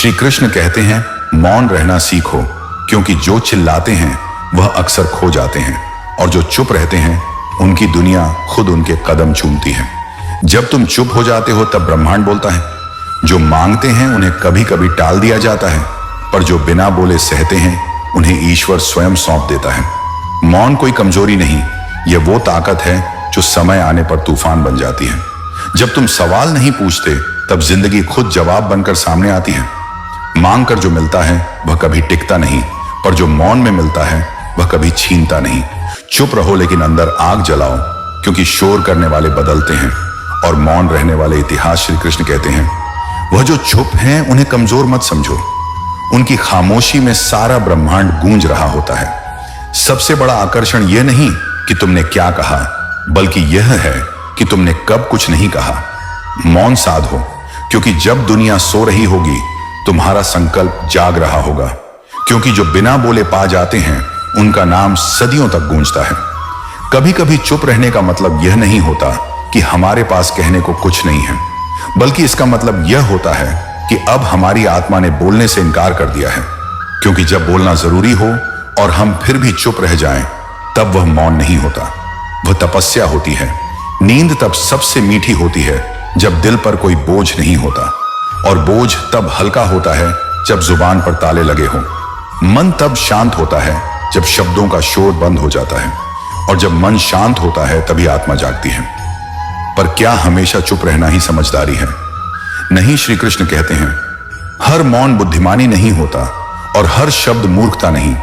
श्री कृष्ण कहते हैं मौन रहना सीखो, क्योंकि जो चिल्लाते हैं वह अक्सर खो जाते हैं और जो चुप रहते हैं उनकी दुनिया खुद उनके कदम चूमती है। जब तुम चुप हो जाते हो तब ब्रह्मांड बोलता है। जो मांगते हैं उन्हें कभी कभी टाल दिया जाता है, पर जो बिना बोले सहते हैं उन्हें ईश्वर स्वयं सौंप देता है। मौन कोई कमजोरी नहीं, यह वो ताकत है जो समय आने पर तूफान बन जाती है। जब तुम सवाल नहीं पूछते तब जिंदगी खुद जवाब बनकर सामने आती है। मांग कर जो मिलता है वह कभी टिकता नहीं, पर जो मौन में मिलता है वह कभी छीनता नहीं। चुप रहो लेकिन अंदर आग जलाओ, क्योंकि शोर करने वाले बदलते हैं और मौन रहने वाले इतिहास। श्री कृष्ण कहते हैं वह जो चुप हैं उन्हें कमजोर मत समझो, उनकी खामोशी में सारा ब्रह्मांड गूंज रहा होता है। सबसे बड़ा आकर्षण यह नहीं कि तुमने क्या कहा, बल्कि यह है कि तुमने कब कुछ नहीं कहा। मौन साधो, क्योंकि जब दुनिया सो रही होगी तुम्हारा संकल्प जाग रहा होगा, क्योंकि जो बिना बोले पा जाते हैं उनका नाम सदियों तक गूंजता है। कभी कभी चुप रहने का मतलब यह नहीं होता कि हमारे पास कहने को कुछ नहीं है, बल्कि इसका मतलब यह होता है कि अब हमारी आत्मा ने बोलने से इनकार कर दिया है। क्योंकि जब बोलना जरूरी हो और हम फिर भी चुप रह जाएं, तब वह मौन नहीं होता, वह तपस्या होती है। नींद तब सबसे मीठी होती है जब दिल पर कोई बोझ नहीं होता, और बोझ तब हल्का होता है जब जुबान पर ताले लगे हों। मन तब शांत होता है जब शब्दों का शोर बंद हो जाता है, और जब मन शांत होता है तभी आत्मा जागती है। पर क्या हमेशा चुप रहना ही समझदारी है? नहीं, श्री कृष्ण कहते हैं हर मौन बुद्धिमानी नहीं होता और हर शब्द मूर्खता नहीं।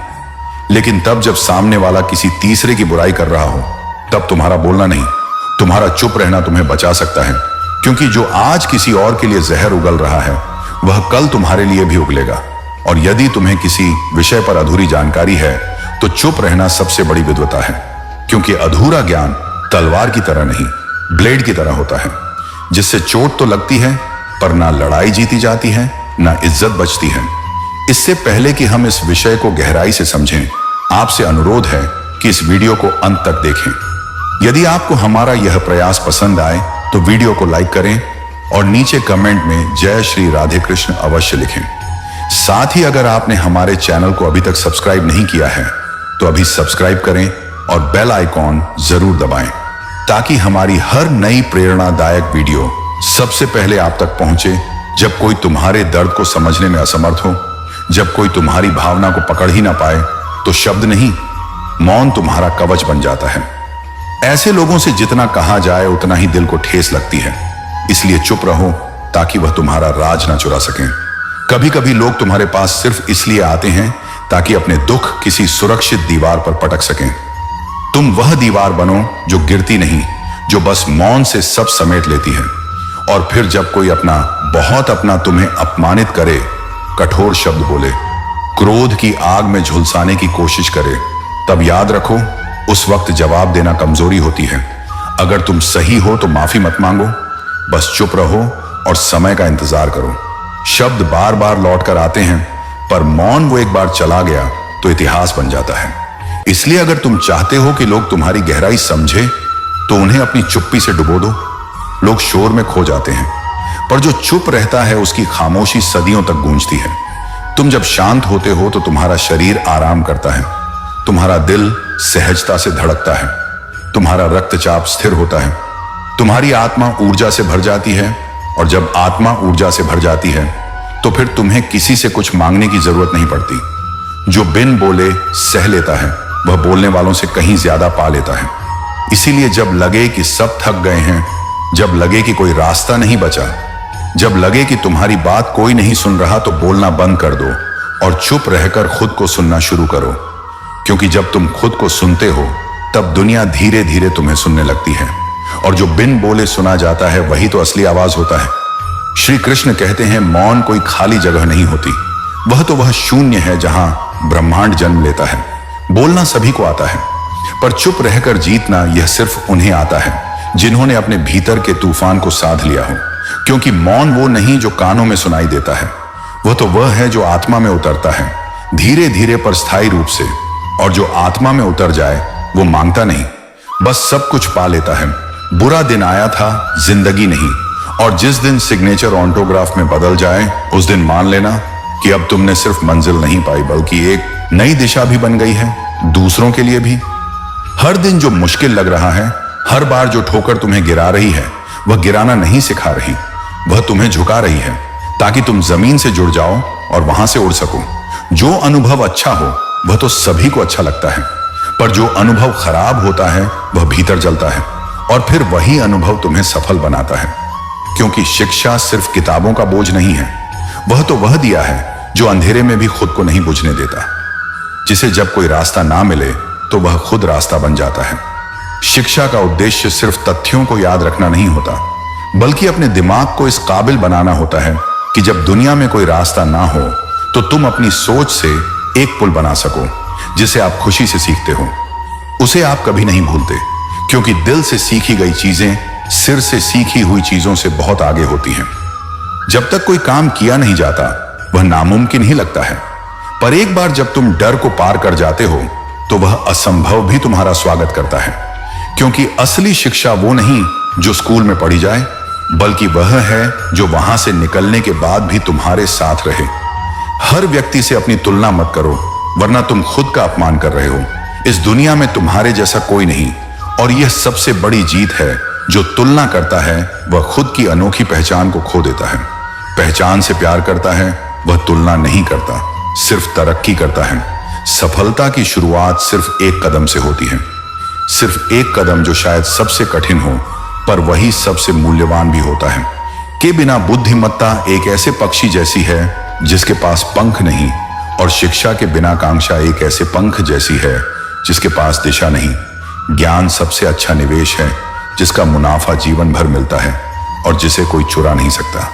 लेकिन तब जब सामने वाला किसी तीसरे की बुराई कर रहा हो, तब तुम्हारा बोलना नहीं, तुम्हारा चुप रहना तुम्हें बचा सकता है। क्योंकि जो आज किसी और के लिए जहर उगल रहा है वह कल तुम्हारे लिए भी उगलेगा। और यदि तुम्हें किसी विषय पर अधूरी जानकारी है तो चुप रहना सबसे बड़ी विद्वता है। क्योंकि अधूरा ज्ञान तलवार की तरह नहीं, ब्लेड की तरह होता है, जिससे चोट तो लगती है पर ना लड़ाई जीती जाती है ना इज्जत बचती है। इससे पहले कि हम इस विषय को गहराई से समझें, आपसे अनुरोध है कि इस वीडियो को अंत तक देखें। यदि आपको हमारा यह प्रयास पसंद आए तो वीडियो को लाइक करें और नीचे कमेंट में जय श्री राधे कृष्ण अवश्य लिखें। साथ ही अगर आपने हमारे चैनल को अभी तक सब्सक्राइब नहीं किया है तो अभी सब्सक्राइब करें और बेल आइकॉन जरूर दबाएं, ताकि हमारी हर नई प्रेरणादायक वीडियो सबसे पहले आप तक पहुंचे। जब कोई तुम्हारे दर्द को समझने में असमर्थ हो, जब कोई तुम्हारी भावना को पकड़ ही ना पाए, तो शब्द नहीं, मौन तुम्हारा कवच बन जाता है। ऐसे लोगों से जितना कहा जाए उतना ही दिल को ठेस लगती है, इसलिए चुप रहो ताकि वह तुम्हारा राज ना चुरा सकें। कभी कभी लोग तुम्हारे पास सिर्फ इसलिए आते हैं ताकि अपने दुख किसी सुरक्षित दीवार पर पटक सकें। तुम वह दीवार बनो जो गिरती नहीं, जो बस मौन से सब समेट लेती है। और फिर जब कोई बहुत अपना तुम्हें अपमानित करे, कठोर शब्द बोले, क्रोध की आग में झुलसाने की कोशिश करे, तब याद रखो उस वक्त जवाब देना कमजोरी होती है। अगर तुम सही हो तो माफी मत मांगो, बस चुप रहो और समय का इंतजार करो। शब्द बार बार लौट कर आते हैं, पर मौन वो एक बार चला गया तो इतिहास बन जाता है। इसलिए अगर तुम चाहते हो कि लोग तुम्हारी गहराई समझे तो उन्हें अपनी चुप्पी से डुबो दो। लोग शोर में खो जाते हैं, पर जो चुप रहता है उसकी खामोशी सदियों तक गूंजती है। तुम जब शांत होते हो तो तुम्हारा शरीर आराम करता है, तुम्हारा दिल सहजता से धड़कता है, तुम्हारा रक्तचाप स्थिर होता है, तुम्हारी आत्मा ऊर्जा से भर जाती है। और जब आत्मा ऊर्जा से भर जाती है तो फिर तुम्हें किसी से कुछ मांगने की जरूरत नहीं पड़ती। जो बिन बोले सह लेता है वह बोलने वालों से कहीं ज्यादा पा लेता है। इसीलिए जब लगे कि सब थक गए हैं, जब लगे कि कोई रास्ता नहीं बचा, जब लगे कि तुम्हारी बात कोई नहीं सुन रहा, तो बोलना बंद कर दो और चुप रहकर खुद को सुनना शुरू करो। क्योंकि जब तुम खुद को सुनते हो तब दुनिया धीरे धीरे तुम्हें सुनने लगती है, और जो बिन बोले सुना जाता है वही तो असली आवाज होता है। श्री कृष्ण कहते हैं मौन कोई खाली जगह नहीं होती, वह शून्य है जहां ब्रह्मांड जन्म लेता है। बोलना सभी को आता है, पर चुप रहकर जीतना यह सिर्फ उन्हें आता है जिन्होंने अपने भीतर के तूफान को साध लिया हो। क्योंकि मौन वो नहीं जो कानों में सुनाई देता है, वह है जो आत्मा में उतरता है, धीरे धीरे पर स्थायी रूप से। और जो आत्मा में उतर जाए वो मांगता नहीं, बस सब कुछ पा लेता है। बुरा दिन आया था, जिंदगी नहीं, और जिस दिन सिग्नेचर ऑटोग्राफ में बदल जाए उस दिन मान लेना कि अब तुमने सिर्फ मंजिल नहीं पाई बल्कि एक नई दिशा भी बन गई है, दूसरों के लिए भी। हर दिन जो मुश्किल लग रहा है, हर बार जो ठोकर तुम्हें गिरा रही है, वह गिराना नहीं सिखा रही, वह तुम्हें झुका रही है ताकि तुम जमीन से जुड़ जाओ और वहां से उड़ सको। जो अनुभव अच्छा हो वह तो सभी को अच्छा लगता है, पर जो अनुभव खराब होता है वह भीतर जलता है और फिर वही अनुभव तुम्हें सफल बनाता है। क्योंकि शिक्षा सिर्फ किताबों का बोझ नहीं है, वह तो वह दिया है जो अंधेरे में भी खुद को नहीं बुझने देता, जिसे जब कोई रास्ता ना मिले तो वह खुद रास्ता बन जाता है। शिक्षा का उद्देश्य सिर्फ तथ्यों को याद रखना नहीं होता, बल्कि अपने दिमाग को इस काबिल बनाना होता है कि जब दुनिया में कोई रास्ता ना हो तो तुम अपनी सोच से एक पुल बना सको जिसे आप खुशी से सीखते हो। उसे आप कभी नहीं भूलते, क्योंकि दिल से सीखी गई चीजें सिर से सीखी हुई चीजों से बहुत आगे होती हैं। जब तक कोई काम किया नहीं जाता वह नामुमकिन ही लगता है, पर एक बार जब तुम डर को पार कर जाते हो तो वह असंभव भी तुम्हारा स्वागत करता है। क्योंकि असली शिक्षा वो नहीं जो स्कूल में पढ़ी जाए, बल्कि वह है जो वहां से निकलने के बाद भी तुम्हारे साथ रहे। हर व्यक्ति से अपनी तुलना मत करो, वरना तुम खुद का अपमान कर रहे हो। इस दुनिया में तुम्हारे जैसा कोई नहीं, और यह सबसे बड़ी जीत है। जो तुलना करता है वह खुद की अनोखी पहचान को खो देता है। पहचान से प्यार करता है, वह तुलना नहीं करता, सिर्फ तरक्की करता है। सफलता की शुरुआत सिर्फ एक कदम से होती है, सिर्फ एक कदम जो शायद सबसे कठिन हो पर वही सबसे मूल्यवान भी होता है। के बिना बुद्धिमत्ता एक ऐसे पक्षी जैसी है जिसके पास पंख नहीं, और शिक्षा के बिना कांक्षा एक ऐसे पंख जैसी है जिसके पास दिशा नहीं। ज्ञान सबसे अच्छा निवेश है जिसका मुनाफा जीवन भर मिलता है और जिसे कोई चुरा नहीं सकता।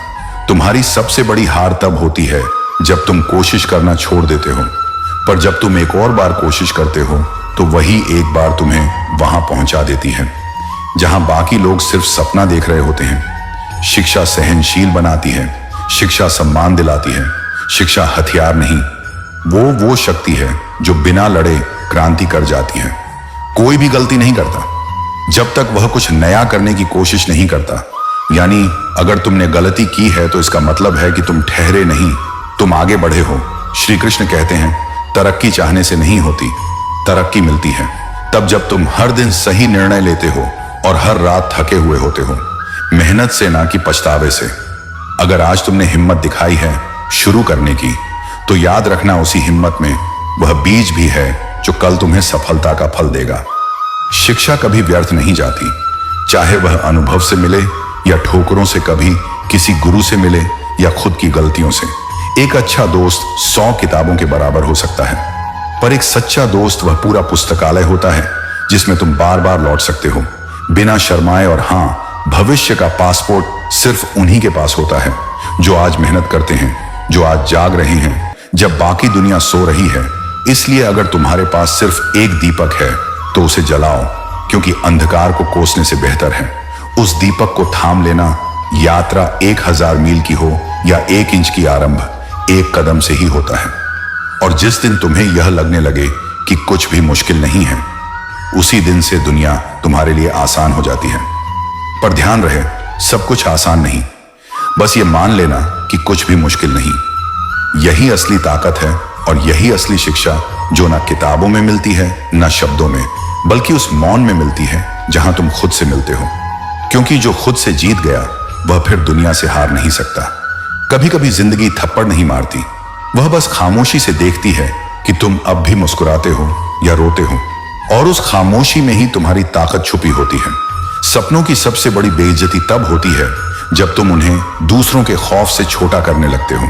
तुम्हारी सबसे बड़ी हार तब होती है जब तुम कोशिश करना छोड़ देते हो, पर जब तुम एक और बार कोशिश करते हो तो वही एक बार तुम्हें वहां पहुंचा देती है जहां बाकी लोग सिर्फ सपना देख रहे होते हैं। शिक्षा सहनशील बनाती है, शिक्षा सम्मान दिलाती है। शिक्षा हथियार नहीं, वो शक्ति है जो बिना लड़े क्रांति कर जाती है। कोई भी गलती नहीं करता जब तक वह कुछ नया करने की कोशिश नहीं करता। यानी अगर तुमने गलती की है तो इसका मतलब है कि तुम ठहरे नहीं, तुम आगे बढ़े हो। श्री कृष्ण कहते हैं, तरक्की चाहने से नहीं होती, तरक्की मिलती है तब जब तुम हर दिन सही निर्णय लेते हो और हर रात थके हुए होते हो, मेहनत से ना कि पछतावे से। अगर आज तुमने हिम्मत दिखाई है शुरू करने की, तो याद रखना उसी हिम्मत में वह बीज भी है जो कल तुम्हें सफलता का फल देगा। शिक्षा कभी व्यर्थ नहीं जाती, चाहे वह अनुभव से मिले या ठोकरों से, कभी किसी गुरु से मिले या खुद की गलतियों से। एक अच्छा दोस्त 100 किताबों के बराबर हो सकता है, पर एक सच्चा दोस्त वह पूरा पुस्तकालय होता है जिसमें तुम बार बार लौट सकते हो बिना शर्माए। और हाँ, भविष्य का पासपोर्ट सिर्फ उन्हीं के पास होता है जो आज मेहनत करते हैं, जो आज जाग रहे हैं जब बाकी दुनिया सो रही है। इसलिए अगर तुम्हारे पास सिर्फ एक दीपक है तो उसे जलाओ, क्योंकि अंधकार को कोसने से बेहतर है उस दीपक को थाम लेना। यात्रा 1000 मील की हो या 1 इंच की, आरंभ एक कदम से ही होता है। और जिस दिन तुम्हें यह लगने लगे कि कुछ भी मुश्किल नहीं है, उसी दिन से दुनिया तुम्हारे लिए आसान हो जाती है। पर ध्यान रहे, सब कुछ आसान नहीं, बस ये मान लेना कि कुछ भी मुश्किल नहीं। यही असली ताकत है और यही असली शिक्षा जो ना किताबों में मिलती है ना शब्दों में, बल्कि उस मौन में मिलती है जहां तुम खुद से मिलते हो। क्योंकि जो खुद से जीत गया वह फिर दुनिया से हार नहीं सकता। कभी कभी जिंदगी थप्पड़ नहीं मारती, वह बस खामोशी से देखती है कि तुम अब भी मुस्कुराते हो या रोते हो, और उस खामोशी में ही तुम्हारी ताकत छुपी होती है। सपनों की सबसे बड़ी बेइज्जती तब होती है जब तुम उन्हें दूसरों के खौफ से छोटा करने लगते हो।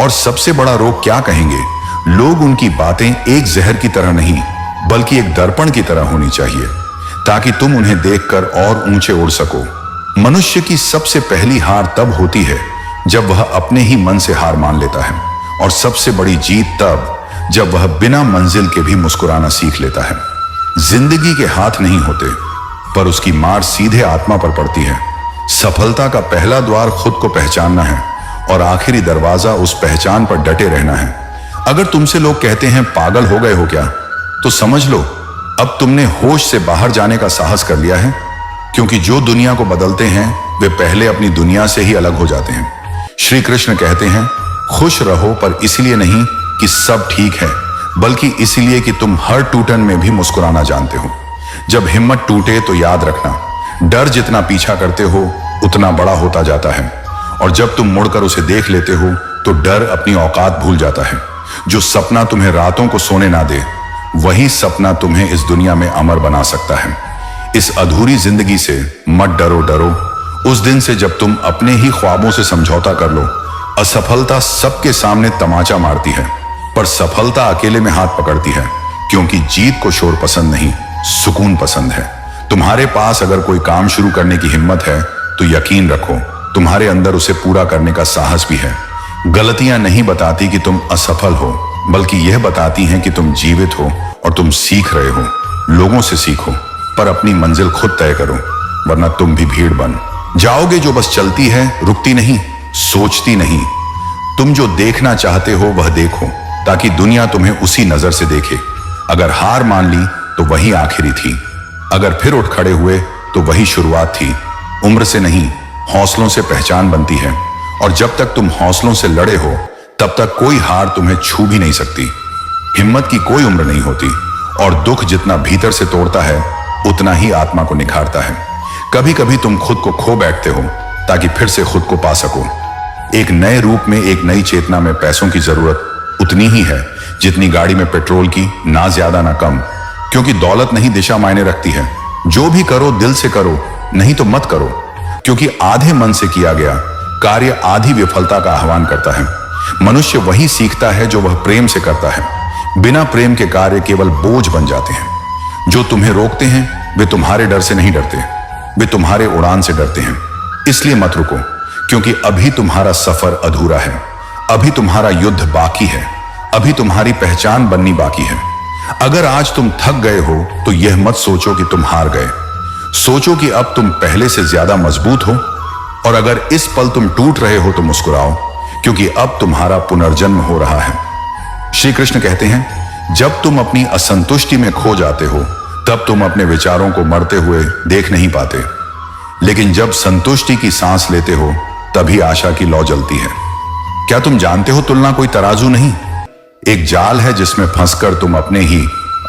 और सबसे बड़ा रोग क्या कहेंगे, लोग उनकी बातें एक जहर की तरह नहीं बल्कि एक दर्पण की तरह होनी चाहिए, ताकि तुम उन्हें देखकर और ऊंचे उड़ सको। मनुष्य की सबसे पहली हार तब होती है जब वह अपने ही मन से हार मान लेता है, और सबसे बड़ी जीत तब जब वह बिना मंजिल के भी मुस्कुराना सीख लेता है। जिंदगी के हाथ नहीं होते, पर उसकी मार सीधे आत्मा पर पड़ती है। सफलता का पहला द्वार खुद को पहचानना है, और आखिरी दरवाजा उस पहचान पर डटे रहना है। अगर तुमसे लोग कहते हैं पागल हो गए हो क्या, तो समझ लो अब तुमने होश से बाहर जाने का साहस कर लिया है। क्योंकि जो दुनिया को बदलते हैं वे पहले अपनी दुनिया से ही अलग हो जाते हैं। श्री कृष्ण कहते हैं, खुश रहो पर इसलिए नहीं कि सब ठीक है, बल्कि इसलिए कि तुम हर टूटन में भी मुस्कुराना जानते हो। जब हिम्मत टूटे तो याद रखना, डर जितना पीछा करते हो उतना बड़ा होता जाता है, और जब तुम मुड़कर उसे देख लेते हो तो डर अपनी औकात भूल जाता है। जो सपना तुम्हें रातों को सोने ना दे, वही सपना तुम्हें इस दुनिया में अमर बना सकता है। इस अधूरी जिंदगी से मत डरो, डरो उस दिन से जब तुम अपने ही ख्वाबों से समझौता कर लो। असफलता सबके सामने तमाचा मारती है, पर सफलता अकेले में हाथ पकड़ती है, क्योंकि जीत को शोर पसंद नहीं, सुकून पसंद है। तुम्हारे पास अगर कोई काम शुरू करने की हिम्मत है तो यकीन रखो तुम्हारे अंदर उसे पूरा करने का साहस भी है। गलतियां नहीं बताती कि तुम असफल हो, बल्कि यह बताती हैं कि तुम जीवित हो और तुम सीख रहे हो। लोगों से सीखो, पर अपनी मंजिल खुद तय करो, वरना तुम भी भीड़ बन जाओगे जो बस चलती है, रुकती नहीं, सोचती नहीं। तुम जो देखना चाहते हो वह देखो, ताकि दुनिया तुम्हें उसी नजर से देखे। अगर हार मान ली तो वही आखिरी थी, अगर फिर उठ खड़े हुए तो वही शुरुआत थी। उम्र से नहीं, हौसलों से पहचान बनती है, और जब तक तुम हौसलों से लड़े हो तब तक कोई हार तुम्हें छू भी नहीं सकती। हिम्मत की कोई उम्र नहीं होती, और दुख जितना भीतर से तोड़ता है उतना ही आत्मा को निखारता है। कभी कभी तुम खुद को खो बैठते हो ताकि फिर से खुद को पा सको। एक नए रूप में, एक नई चेतना में पैसों की जरूरत उतनी ही है जितनी गाड़ी में पेट्रोल की, ना ज्यादा ना कम। क्योंकि दौलत नहीं दिशा मायने रखती है। जो भी करो दिल से करो, नहीं तो मत करो, क्योंकि आधे मन से किया गया कार्य आधी विफलता का आह्वान करता है। मनुष्य वही सीखता है जो वह प्रेम से करता है। बिना प्रेम के कार्य केवल बोझ बन जाते हैं। जो तुम्हें रोकते हैं वे तुम्हारे डर से नहीं डरते, वे तुम्हारे उड़ान से डरते हैं। इसलिए मत रुको, क्योंकि अभी तुम्हारा सफर अधूरा है, अभी तुम्हारा युद्ध बाकी है, अभी तुम्हारी पहचान बननी बाकी है। अगर आज तुम थक गए हो तो यह मत सोचो कि तुम हार गए, सोचो कि अब तुम पहले से ज्यादा मजबूत हो। और अगर इस पल तुम टूट रहे हो तो मुस्कुराओ, क्योंकि अब तुम्हारा पुनर्जन्म हो रहा है। श्री कृष्ण कहते हैं, जब तुम अपनी असंतुष्टि में खो जाते हो तब तुम अपने विचारों को मरते हुए देख नहीं पाते, लेकिन जब संतुष्टि की सांस लेते हो तभी आशा की लौ जलती है। क्या तुम जानते हो, तुलना कोई तराजू नहीं, एक जाल है जिसमें फंसकर तुम अपने ही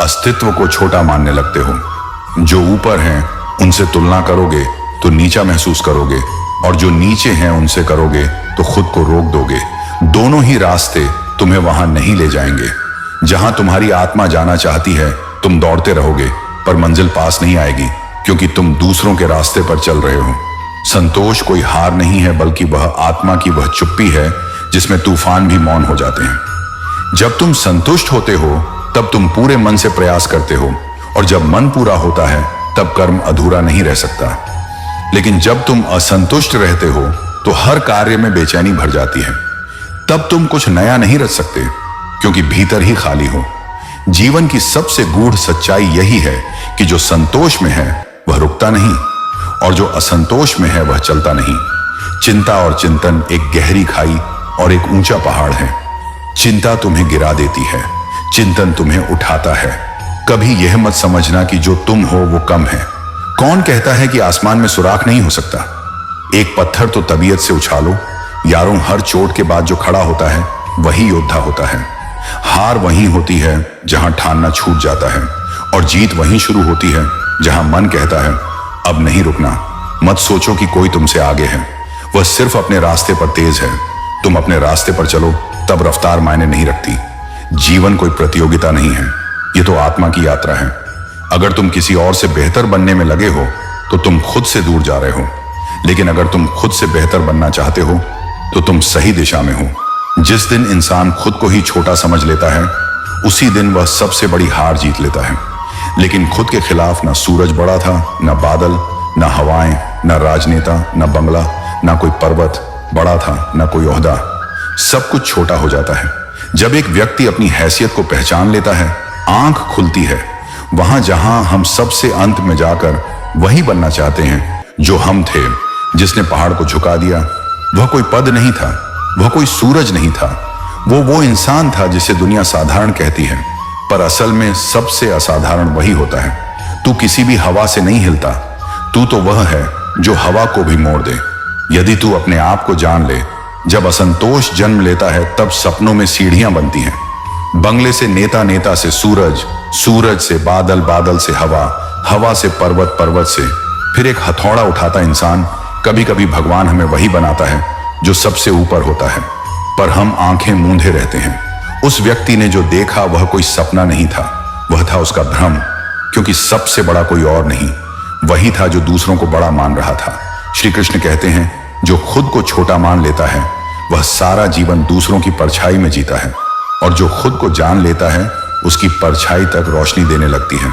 अस्तित्व को छोटा मानने लगते हो। जो ऊपर हैं उनसे तुलना करोगे तो नीचा महसूस करोगे, और जो नीचे हैं उनसे करोगे तो खुद को रोक दोगे। दोनों ही रास्ते तुम्हें वहां नहीं ले जाएंगे। जहां तुम्हारी आत्मा जाना चाहती है तुम दौड़ते रहोगे, पर मंजिल पास नहीं आएगी, क्योंकि तुम दूसरों के रास्ते पर चल रहे हो। संतोष कोई हार नहीं है, बल्कि वह आत्मा की वह चुप्पी है जिसमें तूफान भी मौन हो जाते हैं। जब तुम संतुष्ट होते हो तब तुम पूरे मन से प्रयास करते हो, और जब मन पूरा होता है तब कर्म अधूरा नहीं रह सकता। लेकिन जब तुम असंतुष्ट रहते हो तो हर कार्य में बेचैनी भर जाती है। तब तुम कुछ नया नहीं रच सकते, क्योंकि भीतर ही खाली हो। जीवन की सबसे गूढ़ सच्चाई यही है कि जो संतोष में है वह रुकता नहीं, और जो असंतोष में है वह चलता नहीं। चिंता और चिंतन एक गहरी खाई और एक ऊंचा पहाड़ है। चिंता तुम्हें गिरा देती है, चिंतन तुम्हें उठाता है। कभी यह मत समझना कि जो तुम हो वो कम है। कौन कहता है कि आसमान में सुराख नहीं हो सकता? एक पत्थर तो तबीयत से उछालो। यारों, हर चोट के बाद जो खड़ा होता है वही योद्धा होता है। हार वहीं होती है जहां ठानना छूट जाता है, और जीत वहीं शुरू होती है जहां मन कहता है अब नहीं रुकना। मत सोचो कि कोई तुमसे आगे है, वह सिर्फ अपने रास्ते पर तेज है। तुम अपने रास्ते पर चलो, तब रफ्तार मायने नहीं रखती। जीवन कोई प्रतियोगिता नहीं है, ये तो आत्मा की यात्रा है। अगर तुम किसी और से बेहतर बनने में लगे हो तो तुम खुद से दूर जा रहे हो, लेकिन अगर तुम खुद से बेहतर बनना चाहते हो तो तुम सही दिशा में हो। जिस दिन इंसान खुद को ही छोटा समझ लेता है उसी दिन वह सबसे बड़ी हार जीत लेता है। लेकिन खुद के खिलाफ ना सूरज बड़ा था, ना बादल, ना हवाएं, ना राजनेता, ना बंगला, ना कोई पर्वत बड़ा था, ना कोई ओहदा। सब कुछ छोटा हो जाता है जब एक व्यक्ति अपनी हैसियत को पहचान लेता है। आंख खुलती है वहां जहां हम सबसे अंत में जाकर वही बनना चाहते हैं जो हम थे। जिसने पहाड़ को झुका दिया वह कोई पद नहीं था, वह कोई सूरज नहीं था, वो इंसान था जिसे दुनिया साधारण कहती है, पर असल में सबसे असाधारण वही होता है। तू किसी भी हवा से नहीं हिलता, तू तो वह है जो हवा को भी मोड़ दे। यदि तू अपने आप को जान ले, जब असंतोष जन्म लेता है तब सपनों में सीढ़ियां बनती हैं। बंगले से नेता, नेता से सूरज, सूरज से बादल, बादल से हवा, हवा से पर्वत, पर्वत से फिर एक हथौड़ा उठाता इंसान। कभी कभी भगवान हमें वही बनाता है जो सबसे ऊपर होता है, पर हम आंखें मूंधे रहते हैं। उस व्यक्ति ने जो देखा वह कोई सपना नहीं था, वह था उसका भ्रम, क्योंकि सबसे बड़ा कोई और नहीं, वही था जो दूसरों को बड़ा मान रहा था। श्री कृष्ण कहते हैं, जो खुद को छोटा मान लेता है वह सारा जीवन दूसरों की परछाई में जीता है, और जो खुद को जान लेता है उसकी परछाई तक रोशनी देने लगती है।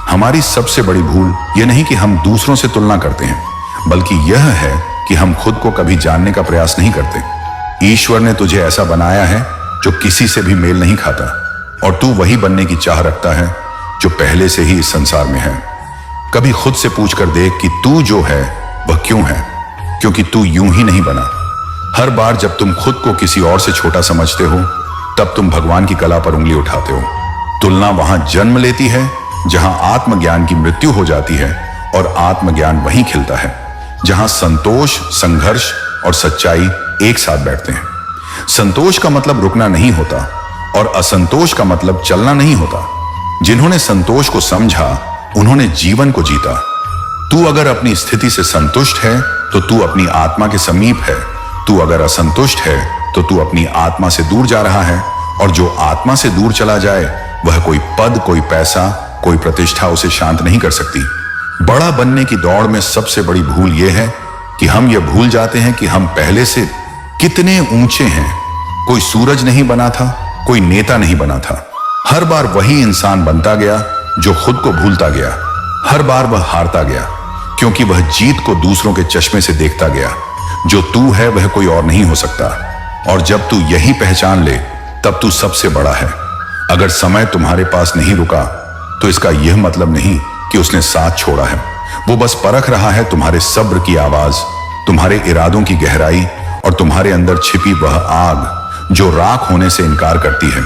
हमारी सबसे बड़ी भूल यह नहीं कि हम दूसरों से तुलना करते हैं, बल्कि यह है कि हम खुद को कभी जानने का प्रयास नहीं करते। ईश्वर ने तुझे ऐसा बनाया है जो किसी से भी मेल नहीं खाता, और तू वही बनने की चाह रखता है जो पहले से ही इस संसार में है। कभी खुद से पूछ कर देख कि तू जो है वह क्यों है, क्योंकि तू यूं ही नहीं बना। हर बार जब तुम खुद को किसी और से छोटा समझते हो तब तुम भगवान की कला पर उंगली उठाते हो। तुलना वहां जन्म लेती है जहां आत्मज्ञान की मृत्यु हो जाती है, और आत्मज्ञान वहीं खिलता है जहां संतोष, संघर्ष और सच्चाई एक साथ बैठते हैं। संतोष का मतलब रुकना नहीं होता, और असंतोष का मतलब चलना नहीं होता। जिन्होंने संतोष को समझा उन्होंने जीवन को जीता। तू अगर अपनी स्थिति से संतुष्ट है तो तू अपनी आत्मा के समीप है। तू अगर असंतुष्ट है तो तू अपनी आत्मा से दूर जा रहा है, और जो आत्मा से दूर चला जाए वह कोई पद, कोई पैसा, कोई प्रतिष्ठा उसे शांत नहीं कर सकती। बड़ा बनने की दौड़ में सबसे बड़ी भूल यह है कि हम यह भूल जाते हैं कि हम पहले से कितने ऊंचे हैं। कोई सूरज नहीं बना था, कोई नेता नहीं बना था। हर बार वही इंसान बनता गया जो खुद को भूलता गया। हर बार वह हारता गया, क्योंकि वह जीत को दूसरों के चश्मे से देखता गया। जो तू है वह कोई और नहीं हो सकता, और जब तू यही पहचान ले तब तू सबसे बड़ा है। अगर समय तुम्हारे पास नहीं रुका तो इसका यह मतलब नहीं कि उसने साथ छोड़ा है। वो बस परख रहा है तुम्हारे सब्र की आवाज, तुम्हारे इरादों की गहराई, और तुम्हारे अंदर छिपी वह आग जो राख होने से इनकार करती है।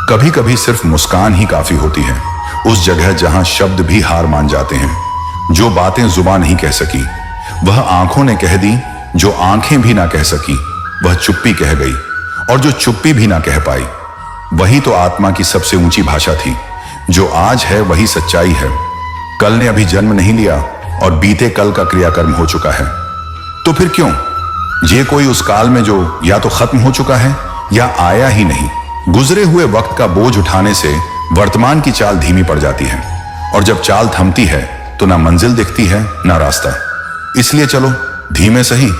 कभी कभी सिर्फ मुस्कान ही काफी होती है, उस जगह जहां शब्द भी हार मान जाते हैं। जो बातें जुबान नहीं कह सकी वह आंखों ने कह दी, जो आंखें भी ना कह सकी वह चुप्पी कह गई, और जो चुप्पी भी ना कह पाई वही तो आत्मा की सबसे ऊंची भाषा थी। जो आज है वही सच्चाई है। कल ने अभी जन्म नहीं लिया और बीते कल का क्रियाकर्म हो चुका है, तो फिर क्यों ये कोई उस काल में जो या तो खत्म हो चुका है या आया ही नहीं। गुजरे हुए वक्त का बोझ उठाने से वर्तमान की चाल धीमी पड़ जाती है, और जब चाल थमती है तो ना मंजिल दिखती है ना रास्ता। इसलिए चलो धीमे सही,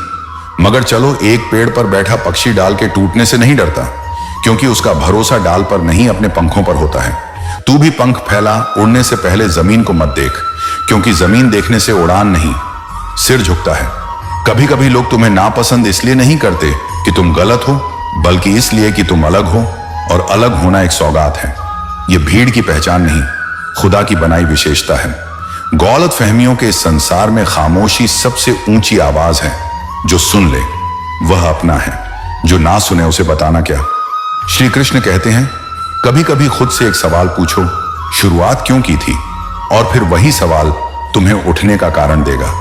मगर चलो। एक पेड़ पर बैठा पक्षी डाल के टूटने से नहीं डरता, क्योंकि उसका भरोसा डाल पर नहीं अपने पंखों पर होता है। तू भी पंख फैला, उड़ने से पहले जमीन को मत देख, क्योंकि जमीन देखने से उड़ान नहीं सिर झुकता है। कभी कभी लोग तुम्हें नापसंद इसलिए नहीं करते कि तुम गलत हो, बल्कि इसलिए कि तुम अलग हो, और अलग होना एक सौगात है। यह भीड़ की पहचान नहीं, खुदा की बनाई विशेषता है। गलत फहमियों के इस संसार में खामोशी सबसे ऊंची आवाज है। जो सुन ले वह अपना है, जो ना सुने उसे बताना क्या। श्री कृष्ण कहते हैं, कभी कभी खुद से एक सवाल पूछो, शुरुआत क्यों की थी, और फिर वही सवाल तुम्हें उठने का कारण देगा।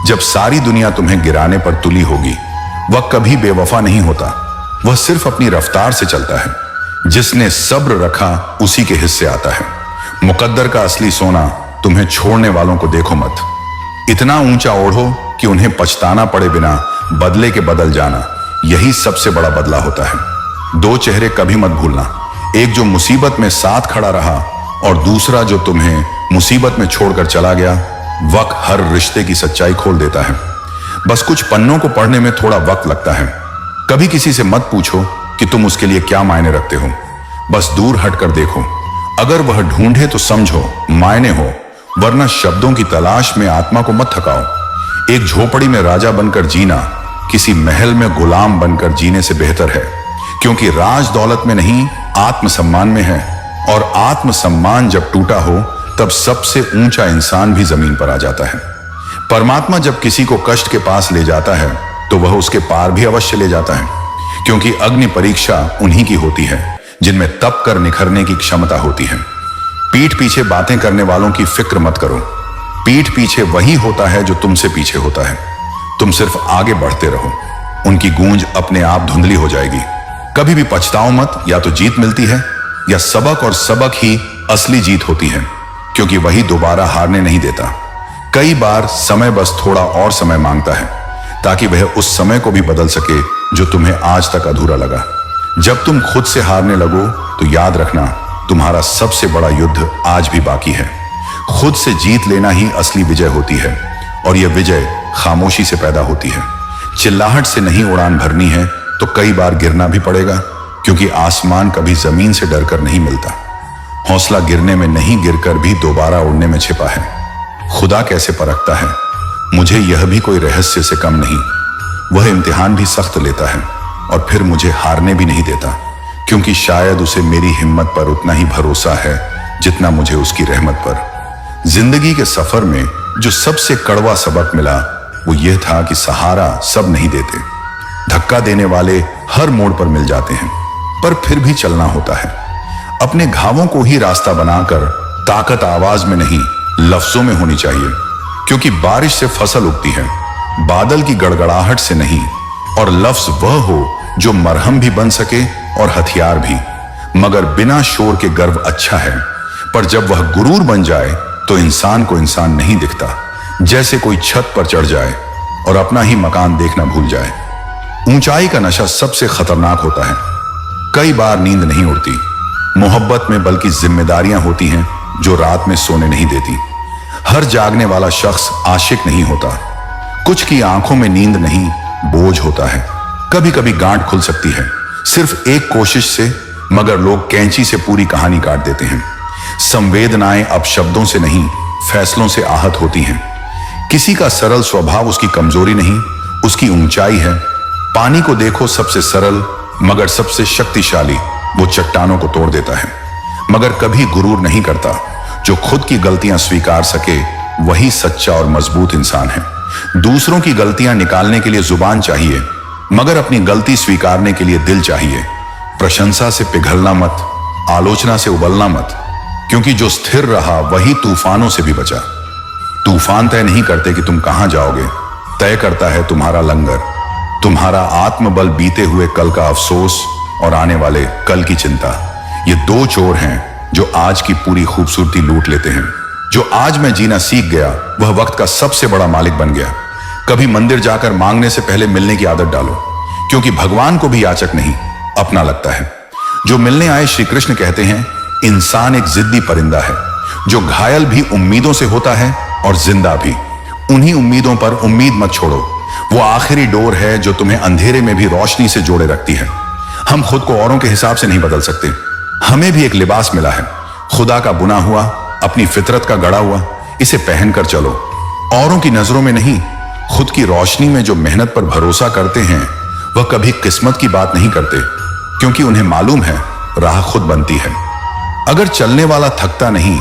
जब सारी दुनिया तुम्हें गिराने पर तुली होगी, वह कभी बेवफा नहीं होता, वह सिर्फ अपनी रफ्तार से चलता है। जिसने सब्र रखा उसी के हिस्से आता है। मुकद्दर का असली सोना तुम्हें छोड़ने वालों को देखो मत। इतना ऊंचा ओढ़ो कि उन्हें पछताना पड़े बिना बदले के बदल जाना, यही सबसे बड़ा बदला होता है। दो चेहरे कभी मत भूलना, एक जो मुसीबत में साथ खड़ा रहा और दूसरा जो तुम्हें मुसीबत में छोड़कर चला गया। वक्त हर रिश्ते की सच्चाई खोल देता है, बस कुछ पन्नों को पढ़ने में थोड़ा वक्त लगता है। कभी किसी से मत पूछो कि तुम उसके लिए क्या मायने रखते हो, बस दूर हटकर देखो। अगर वह ढूंढे तो समझो मायने हो, वरना शब्दों की तलाश में आत्मा को मत थकाओ। एक झोपड़ी में राजा बनकर जीना किसी महल में गुलाम बनकर जीने से बेहतर है, क्योंकि राज दौलत में नहीं आत्मसम्मान में है, और आत्मसम्मान जब टूटा हो तब सबसे ऊंचा इंसान भी जमीन पर आ जाता है। परमात्मा जब किसी को कष्ट के पास ले जाता है तो वह उसके पार भी अवश्य ले जाता है, क्योंकि अग्नि परीक्षा उन्हीं की होती है जिनमें तप कर निखरने की क्षमता होती है। पीठ पीछे बातें करने वालों की फिक्र मत करो, पीठ पीछे वही होता है जो तुमसे पीछे होता है। तुम सिर्फ आगे बढ़ते रहो, उनकी गूंज अपने आप धुंधली हो जाएगी। कभी भी पछताओ मत, या तो जीत मिलती है या सबक, और सबक ही असली जीत होती है, क्योंकि वही दोबारा हारने नहीं देता। कई बार समय बस थोड़ा और समय मांगता है, ताकि वह उस समय को भी बदल सके जो तुम्हें आज तक अधूरा लगा। जब तुम खुद से हारने लगो तो याद रखना, तुम्हारा सबसे बड़ा युद्ध आज भी बाकी है। खुद से जीत लेना ही असली विजय होती है, और यह विजय खामोशी से पैदा होती है। चिल्लाहट से नहीं उड़ान भरनी है तो कई बार गिरना भी पड़ेगा, क्योंकि आसमान कभी जमीन से डरकर नहीं मिलता। हौसला गिरने में नहीं, गिरकर भी दोबारा उड़ने में छिपा है। खुदा कैसे परखता है, मुझे यह भी कोई रहस्य से कम नहीं। वह इम्तिहान भी सख्त लेता है और फिर मुझे हारने भी नहीं देता, क्योंकि शायद उसे मेरी हिम्मत पर उतना ही भरोसा है जितना मुझे उसकी रहमत पर। जिंदगी के सफर में जो सबसे कड़वा सबक मिला वो यह था कि सहारा सब नहीं देते। धक्का देने वाले हर मोड़ पर मिल जाते हैं, पर फिर भी चलना होता है। अपने घावों को ही रास्ता बनाकर ताकत आवाज में नहीं, लफ्जों में होनी चाहिए, क्योंकि बारिश से फसल उगती है, बादल की गड़गड़ाहट से नहीं। और लफ्ज वह हो जो मरहम भी बन सके और हथियार भी। मगर बिना शोर के गर्व अच्छा है, पर जब वह गुरूर बन जाए तो इंसान को इंसान नहीं दिखता। जैसे कोई छत पर चढ़ जाए और अपना ही मकान देखना भूल जाए। ऊंचाई का नशा सबसे खतरनाक होता है। कई बार नींद नहीं उड़ती मोहब्बत में, बल्कि जिम्मेदारियां होती हैं जो रात में सोने नहीं देती। हर जागने वाला शख्स आशिक नहीं होता। कुछ की आंखों में नींद नहीं, बोझ होता है। कभी कभी गांठ खुल सकती है सिर्फ एक कोशिश से, मगर लोग कैंची से पूरी कहानी काट देते हैं। संवेदनाएं अब शब्दों से नहीं, फैसलों से आहत होती हैं। किसी का सरल स्वभाव उसकी कमजोरी नहीं, उसकी ऊंचाई है। पानी को देखो, सबसे सरल मगर सबसे शक्तिशाली, वो चट्टानों को तोड़ देता है। मगर कभी गुरूर नहीं करता। जो खुद की गलतियां स्वीकार सके वही सच्चा और मजबूत इंसान है। दूसरों की गलतियां निकालने के लिए जुबान चाहिए, मगर अपनी गलती स्वीकारने के लिए दिल चाहिए। प्रशंसा से पिघलना मत, आलोचना से उबलना मत, क्योंकि जो स्थिर रहा वही तूफानों से भी बचा। तूफान तय नहीं करते कि तुम कहां जाओगे, तय करता है तुम्हारा लंगर। तुम्हारा आत्मबल बीते हुए कल का अफसोस और आने वाले कल की चिंता, ये दो चोर हैं जो आज की पूरी खूबसूरती लूट लेते हैं। जो आज मैं जीना सीख गया वह वक्त का सबसे बड़ा मालिक बन गया। कभी मंदिर जाकर मांगने से पहले मिलने की आदत डालो, क्योंकि भगवान को भी याचक नहीं अपना लगता है। जो मिलने आए श्री कृष्ण कहते हैं, इंसान एक जिद्दी परिंदा है जो घायल भी उम्मीदों से होता है और जिंदा भी। उन्हीं उम्मीदों पर उम्मीद मत छोड़ो। वो आखिरी डोर है जो तुम्हें अंधेरे में भी रोशनी से जोड़े रखती है। हम खुद को औरों के हिसाब से नहीं बदल सकते। हमें भी एक लिबास मिला है, खुदा का बुना हुआ, अपनी फितरत का गढ़ा हुआ। इसे पहनकर चलो, औरों की नजरों में नहीं, खुद की रोशनी में। जो मेहनत पर भरोसा करते हैं वह कभी किस्मत की बात नहीं करते, क्योंकि उन्हें मालूम है राह खुद बनती है। अगर चलने वाला थकता नहीं,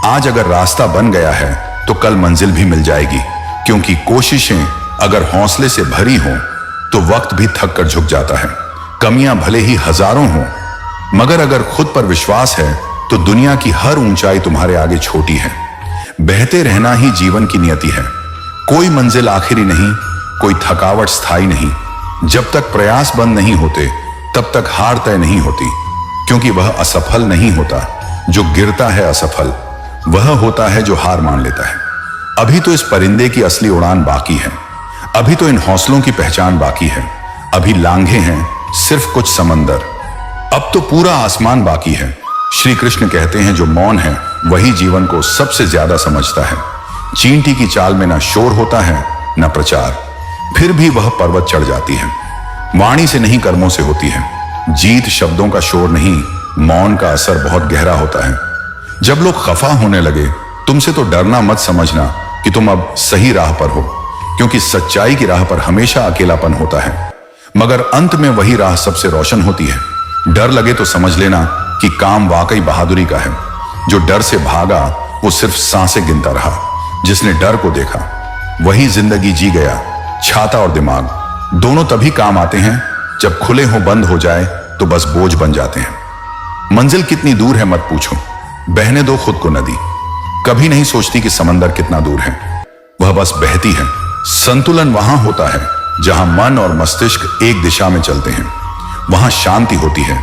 आज अगर रास्ता बन गया है तो कल मंजिल भी मिल जाएगी। क्योंकि कोशिशें अगर हौसले से भरी हों तो वक्त भी थक कर झुक जाता है। कमियां भले ही हजारों हों, मगर अगर खुद पर विश्वास है तो दुनिया की हर ऊंचाई तुम्हारे आगे छोटी है। बहते रहना ही जीवन की नियति है। कोई मंजिल आखिरी नहीं, कोई थकावट स्थायी नहीं। जब तक प्रयास बंद नहीं होते तब तक हार तय नहीं होती, क्योंकि वह असफल नहीं होता जो गिरता है। असफल वह होता है जो हार मान लेता है। अभी तो इस परिंदे की असली उड़ान बाकी है। अभी तो इन हौसलों की पहचान बाकी है। अभी लांघे हैं सिर्फ कुछ समंदर, अब तो पूरा आसमान बाकी है। श्री कृष्ण कहते हैं, जो मौन है वही जीवन को सबसे ज्यादा समझता है। चींटी की चाल में ना शोर होता है ना प्रचार, फिर भी वह पर्वत चढ़ जाती है। वाणी से नहीं, कर्मों से होती है जीत। शब्दों का शोर नहीं, मौन का असर बहुत गहरा होता है। जब लोग खफा होने लगे तुमसे तो डरना मत समझना कि तुम अब सही राह पर हो, क्योंकि सच्चाई की राह पर हमेशा अकेलापन होता है, मगर अंत में वही राह सबसे रोशन होती है। डर लगे तो समझ लेना कि काम वाकई बहादुरी का है। जो डर से भागा वो सिर्फ सांसें गिनता रहा। जिसने डर को देखा वही जिंदगी जी गया। छाता और दिमाग दोनों तभी काम आते हैं जब खुले हो, बंद हो जाए तो बस बोझ बन जाते हैं। मंजिल कितनी दूर है मत पूछो, बहने दो खुद को नदी। कभी नहीं सोचती कि समंदर कितना दूर है, वह बस बहती है। संतुलन वहां होता है जहां मन और मस्तिष्क एक दिशा में चलते हैं। वहां शांति होती है,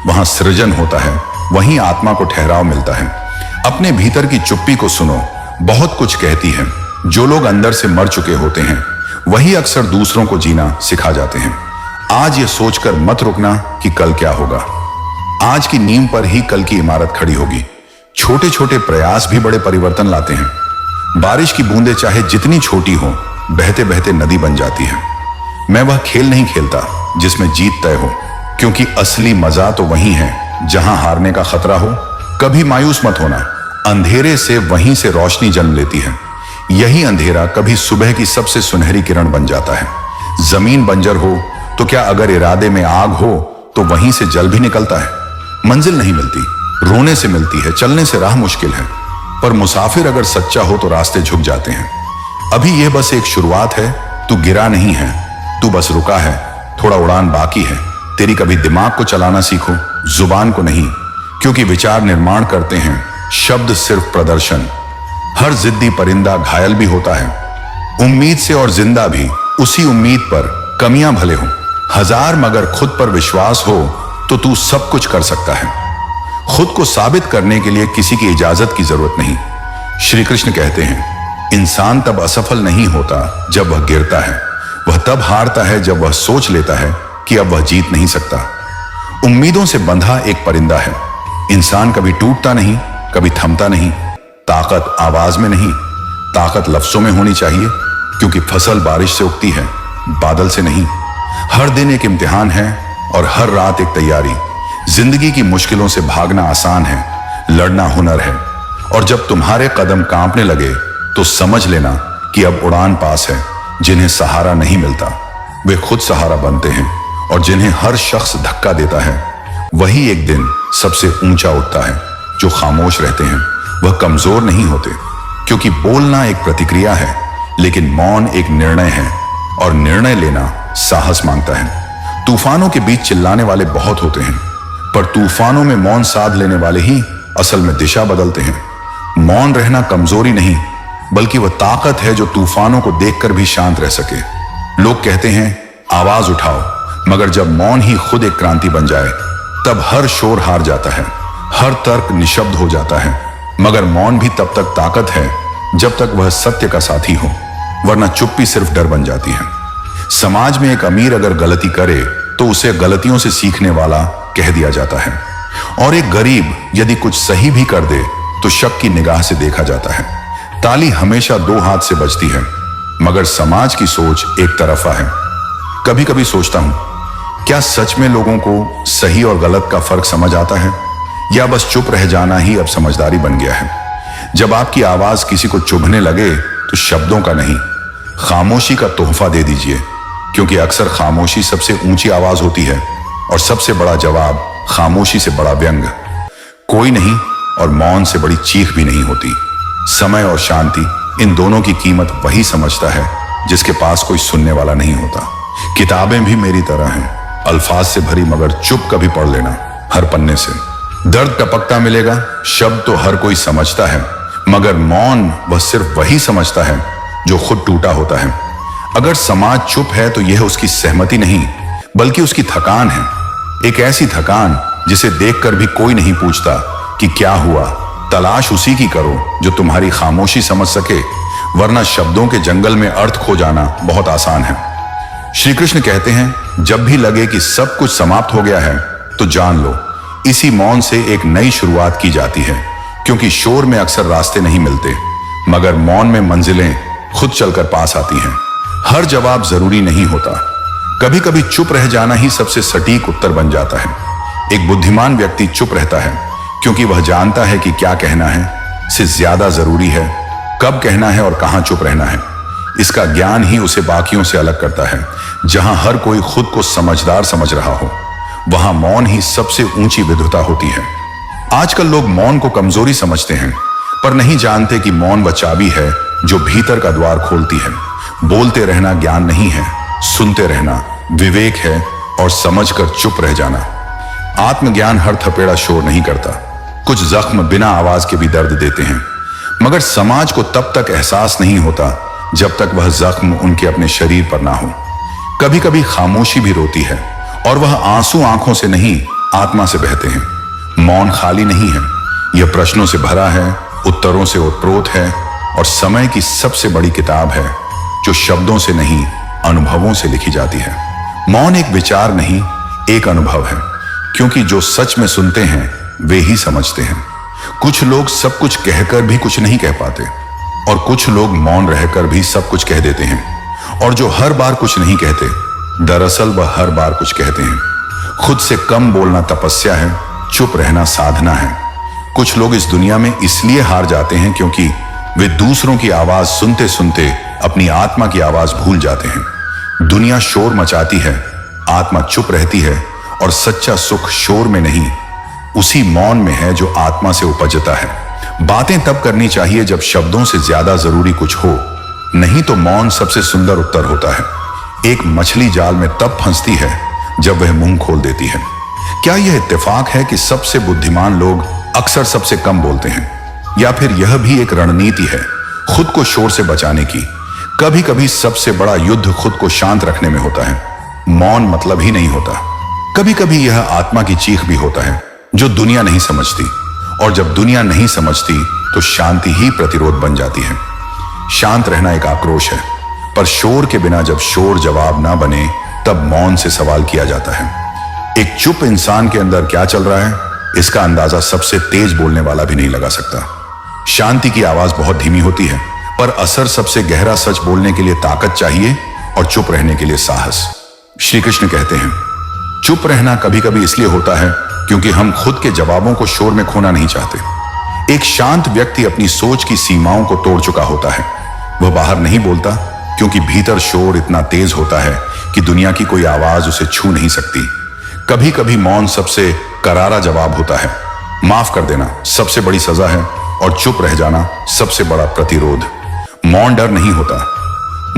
वहां सृजन होता है, वहीं आत्मा को ठहराव मिलता है। अपने भीतर की चुप्पी को सुनो, बहुत कुछ कहती है। जो लोग अंदर से मर चुके होते हैं वही अक्सर दूसरों को जीना सिखा जाते हैं। आज ये सोचकर मत रुकना कि कल क्या होगा। आज की नींव पर ही कल की इमारत खड़ी होगी। छोटे छोटे प्रयास भी बड़े परिवर्तन लाते हैं। बारिश की बूंदें चाहे जितनी छोटी हो, बहते बहते नदी बन जाती है। मैं वह खेल नहीं खेलता जिसमें जीत तय हो, क्योंकि असली मजा तो वही है जहां हारने का खतरा हो। कभी मायूस मत होना, अंधेरे से वहीं से रोशनी जन्म लेती है। यही अंधेरा कभी सुबह की सबसे सुनहरी किरण बन जाता है। जमीन बंजर हो तो क्या, अगर इरादे में आग हो तो वहीं से जल भी निकलता है। मंजिल नहीं मिलती, रोने से मिलती है, चलने से राह मुश्किल है, पर मुसाफिर अगर सच्चा हो तो रास्ते झुक जाते हैं। अभी यह बस एक शुरुआत है, तू गिरा नहीं है, तू बस रुका है, थोड़ा उड़ान बाकी है। तेरी कभी दिमाग को चलाना सीखो, जुबान को नहीं, क्योंकि विचार निर्माण करते हैं, शब्द सिर्फ प्रदर्शन। हर जिद्दी परिंदा घायल भी होता है, उम्मीद से, और जिंदा भी उसी उम्मीद पर, कमियां भले हो हजार, मगर खुद पर विश्वास हो तो तू सब कुछ कर सकता है। खुद को साबित करने के लिए किसी की इजाजत की जरूरत नहीं। श्री कृष्ण कहते हैं, इंसान तब असफल नहीं होता जब वह गिरता है, वह तब हारता है जब वह सोच लेता है कि अब वह जीत नहीं सकता। उम्मीदों से बंधा एक परिंदा है। इंसान कभी टूटता नहीं, कभी थमता नहीं। ताकत आवाज में नहीं, ताकत लफ्जों में होनी चाहिए, क्योंकि फसल बारिश से उगती है, बादल से नहीं। हर दिन एक इम्तिहान है और हर रात एक तैयारी। जिंदगी की मुश्किलों से भागना आसान है, लड़ना हुनर है। और जब तुम्हारे कदम कांपने लगे तो समझ लेना कि अब उड़ान पास है। जिन्हें सहारा नहीं मिलता वे खुद सहारा बनते हैं, और जिन्हें हर शख्स धक्का देता है वही एक दिन सबसे ऊंचा उठता है। जो खामोश रहते हैं वह कमजोर नहीं होते, क्योंकि बोलना एक प्रतिक्रिया है, लेकिन मौन एक निर्णय है, और निर्णय लेना साहस मांगता है। तूफानों के बीच चिल्लाने वाले बहुत होते हैं, पर तूफानों में मौन साध लेने वाले ही असल में दिशा बदलते हैं। मौन रहना कमजोरी नहीं, बल्कि वह ताकत है जो तूफानों को देखकर भी शांत रह सके। लोग कहते हैं आवाज उठाओ, मगर जब मौन ही खुद एक क्रांति बन जाए तब हर शोर हार जाता है, हर तर्क निशब्द हो जाता है। मगर मौन भी तब तक ताकत है जब तक वह सत्य का साथी हो, वरना चुप्पी सिर्फ डर बन जाती है। समाज में एक अमीर अगर गलती करे तो उसे गलतियों से सीखने वाला कह दिया जाता है, और एक गरीब यदि कुछ सही भी कर दे तो शक की निगाह से देखा जाता है। ताली हमेशा दो हाथ से बजती है, मगर समाज की सोच एक तरफा है। कभी कभी सोचता हूं, क्या सच में लोगों को सही और गलत का फर्क समझ आता है, या बस चुप रह जाना ही अब समझदारी बन गया है। जब आपकी आवाज किसी को चुभने लगे तो शब्दों का नहीं, खामोशी का तोहफा दे दीजिए, क्योंकि अक्सर खामोशी सबसे ऊंची आवाज होती है, और सबसे बड़ा जवाब खामोशी से बड़ा व्यंग कोई नहीं, और मौन से बड़ी चीख भी नहीं होती। समय और शांति, इन दोनों की कीमत वही समझता है जिसके पास कोई सुनने वाला नहीं होता। किताबें भी मेरी तरह हैं, अल्फाज से भरी, मगर चुप कभी पढ़ लेना हर पन्ने से। दर्द टपकता मिलेगा, शब्द तो हर कोई समझता है, मगर मौन वह सिर्फ वही समझता है जो खुद टूटा होता है। अगर समाज चुप है तो यह उसकी सहमति नहीं, बल्कि उसकी थकान है। एक ऐसी थकान जिसे देखकर भी कोई नहीं पूछता कि क्या हुआ। तलाश उसी की करो जो तुम्हारी खामोशी समझ सके, वरना शब्दों के जंगल में अर्थ खो जाना बहुत आसान है। श्री कृष्ण कहते हैं, जब भी लगे कि सब कुछ समाप्त हो गया है तो जान लो इसी मौन से एक नई शुरुआत की जाती है, क्योंकि शोर में अक्सर रास्ते नहीं मिलते, मगर मौन में मंजिलें खुद चलकर पास आती हैं। हर जवाब जरूरी नहीं होता, कभी कभी चुप रह जाना ही सबसे सटीक उत्तर बन जाता है। एक बुद्धिमान व्यक्ति चुप रहता है क्योंकि वह जानता है कि क्या कहना है से ज्यादा जरूरी है कब कहना है और कहां चुप रहना है। इसका ज्ञान ही उसे बाकियों से अलग करता है। जहां हर कोई खुद को समझदार समझ रहा हो, वहां मौन ही सबसे ऊंची विद्वता होती है। आजकल लोग मौन को कमजोरी समझते हैं, पर नहीं जानते कि मौन वह चाबी है जो भीतर का द्वार खोलती है। बोलते रहना ज्ञान नहीं है, सुनते रहना विवेक है, और समझकर चुप रह जाना। आत्मज्ञान हर थपेड़ा शोर नहीं करता, कुछ जख्म बिना आवाज के भी दर्द देते हैं, मगर समाज को तब तक एहसास नहीं होता जब तक वह जख्म उनके अपने शरीर पर ना हो। कभी कभी खामोशी भी रोती है, और वह आंसू आंखों से नहीं, आत्मा से बहते हैं। मौन खाली नहीं है, यह प्रश्नों से भरा है, उत्तरों से ओतप्रोत है, और समय की सबसे बड़ी किताब है जो शब्दों से नहीं, अनुभवों से लिखी जाती है। मौन एक विचार नहीं, एक अनुभव है, क्योंकि जो सच में सुनते हैं वे ही समझते हैं। कुछ लोग सब कुछ कहकर भी कुछ नहीं कह पाते, और कुछ लोग मौन रहकर भी सब कुछ कह देते हैं। और जो हर बार कुछ नहीं कहते, दरअसल वह हर बार कुछ कहते हैं। खुद से कम बोलना तपस्या है, चुप रहना साधना है। कुछ लोग इस दुनिया में इसलिए हार जाते हैं क्योंकि वे दूसरों की आवाज सुनते सुनते अपनी आत्मा की आवाज भूल जाते हैं। दुनिया शोर मचाती है, आत्मा चुप रहती है, और सच्चा सुख शोर में नहीं, उसी मौन में है जो आत्मा से उपजता है। बातें तब करनी चाहिए जब शब्दों से ज्यादा जरूरी कुछ हो, नहीं तो मौन सबसे सुंदर उत्तर होता है। एक मछली जाल में तब फंसती है जब वह मुंह खोल देती है। क्या यह इत्तेफाक है कि सबसे बुद्धिमान लोग अक्सर सबसे कम बोलते हैं? या फिर यह भी एक रणनीति है खुद को शोर से बचाने की? कभी कभी सबसे बड़ा युद्ध खुद को शांत रखने में होता है, मौन मतलब ही नहीं होता। कभी कभी यह आत्मा की चीख भी होता है जो दुनिया नहीं समझती, और जब दुनिया नहीं समझती तो शांति ही प्रतिरोध बन जाती है। शांत रहना एक आक्रोश है, पर शोर के बिना जब शोर जवाब ना बने तब मौन से सवाल किया जाता है। एक चुप इंसान के अंदर क्या चल रहा है, इसका अंदाजा सबसे तेज बोलने वाला भी नहीं लगा सकता। शांति की आवाज बहुत धीमी होती है, पर असर सबसे गहरा। सच बोलने के लिए ताकत चाहिए और चुप रहने के लिए साहस। श्री कृष्ण कहते हैं, चुप रहना कभी कभी इसलिए होता है क्योंकि हम खुद के जवाबों को शोर में खोना नहीं चाहते। एक शांत व्यक्ति अपनी सोच की सीमाओं को तोड़ चुका होता है। वह बाहर नहीं बोलता क्योंकि भीतर शोर इतना तेज होता है कि दुनिया की कोई आवाज उसे छू नहीं सकती। कभी कभी मौन सबसे करारा जवाब होता है। माफ कर देना सबसे बड़ी सजा है, और चुप रह जाना सबसे बड़ा प्रतिरोध। मौन डर नहीं होता।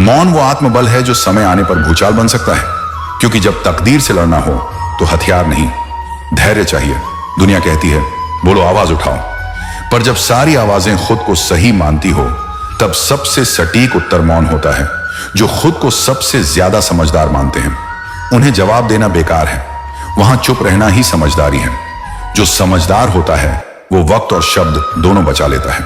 मौन वो आत्मबल है जो समय आने पर भूचाल बन सकता है, क्योंकि जब तकदीर से लड़ना हो तो हथियार नहीं, धैर्य चाहिए। दुनिया कहती है बोलो, आवाज उठाओ, पर जब सारी आवाजें खुद को सही मानती हो तब सबसे सटीक उत्तर मौन होता है। जो खुद को सबसे ज्यादा समझदार मानते हैं उन्हें जवाब देना बेकार है, वहां चुप रहना ही समझदारी है। जो समझदार होता है वो वक्त और शब्द दोनों बचा लेता है।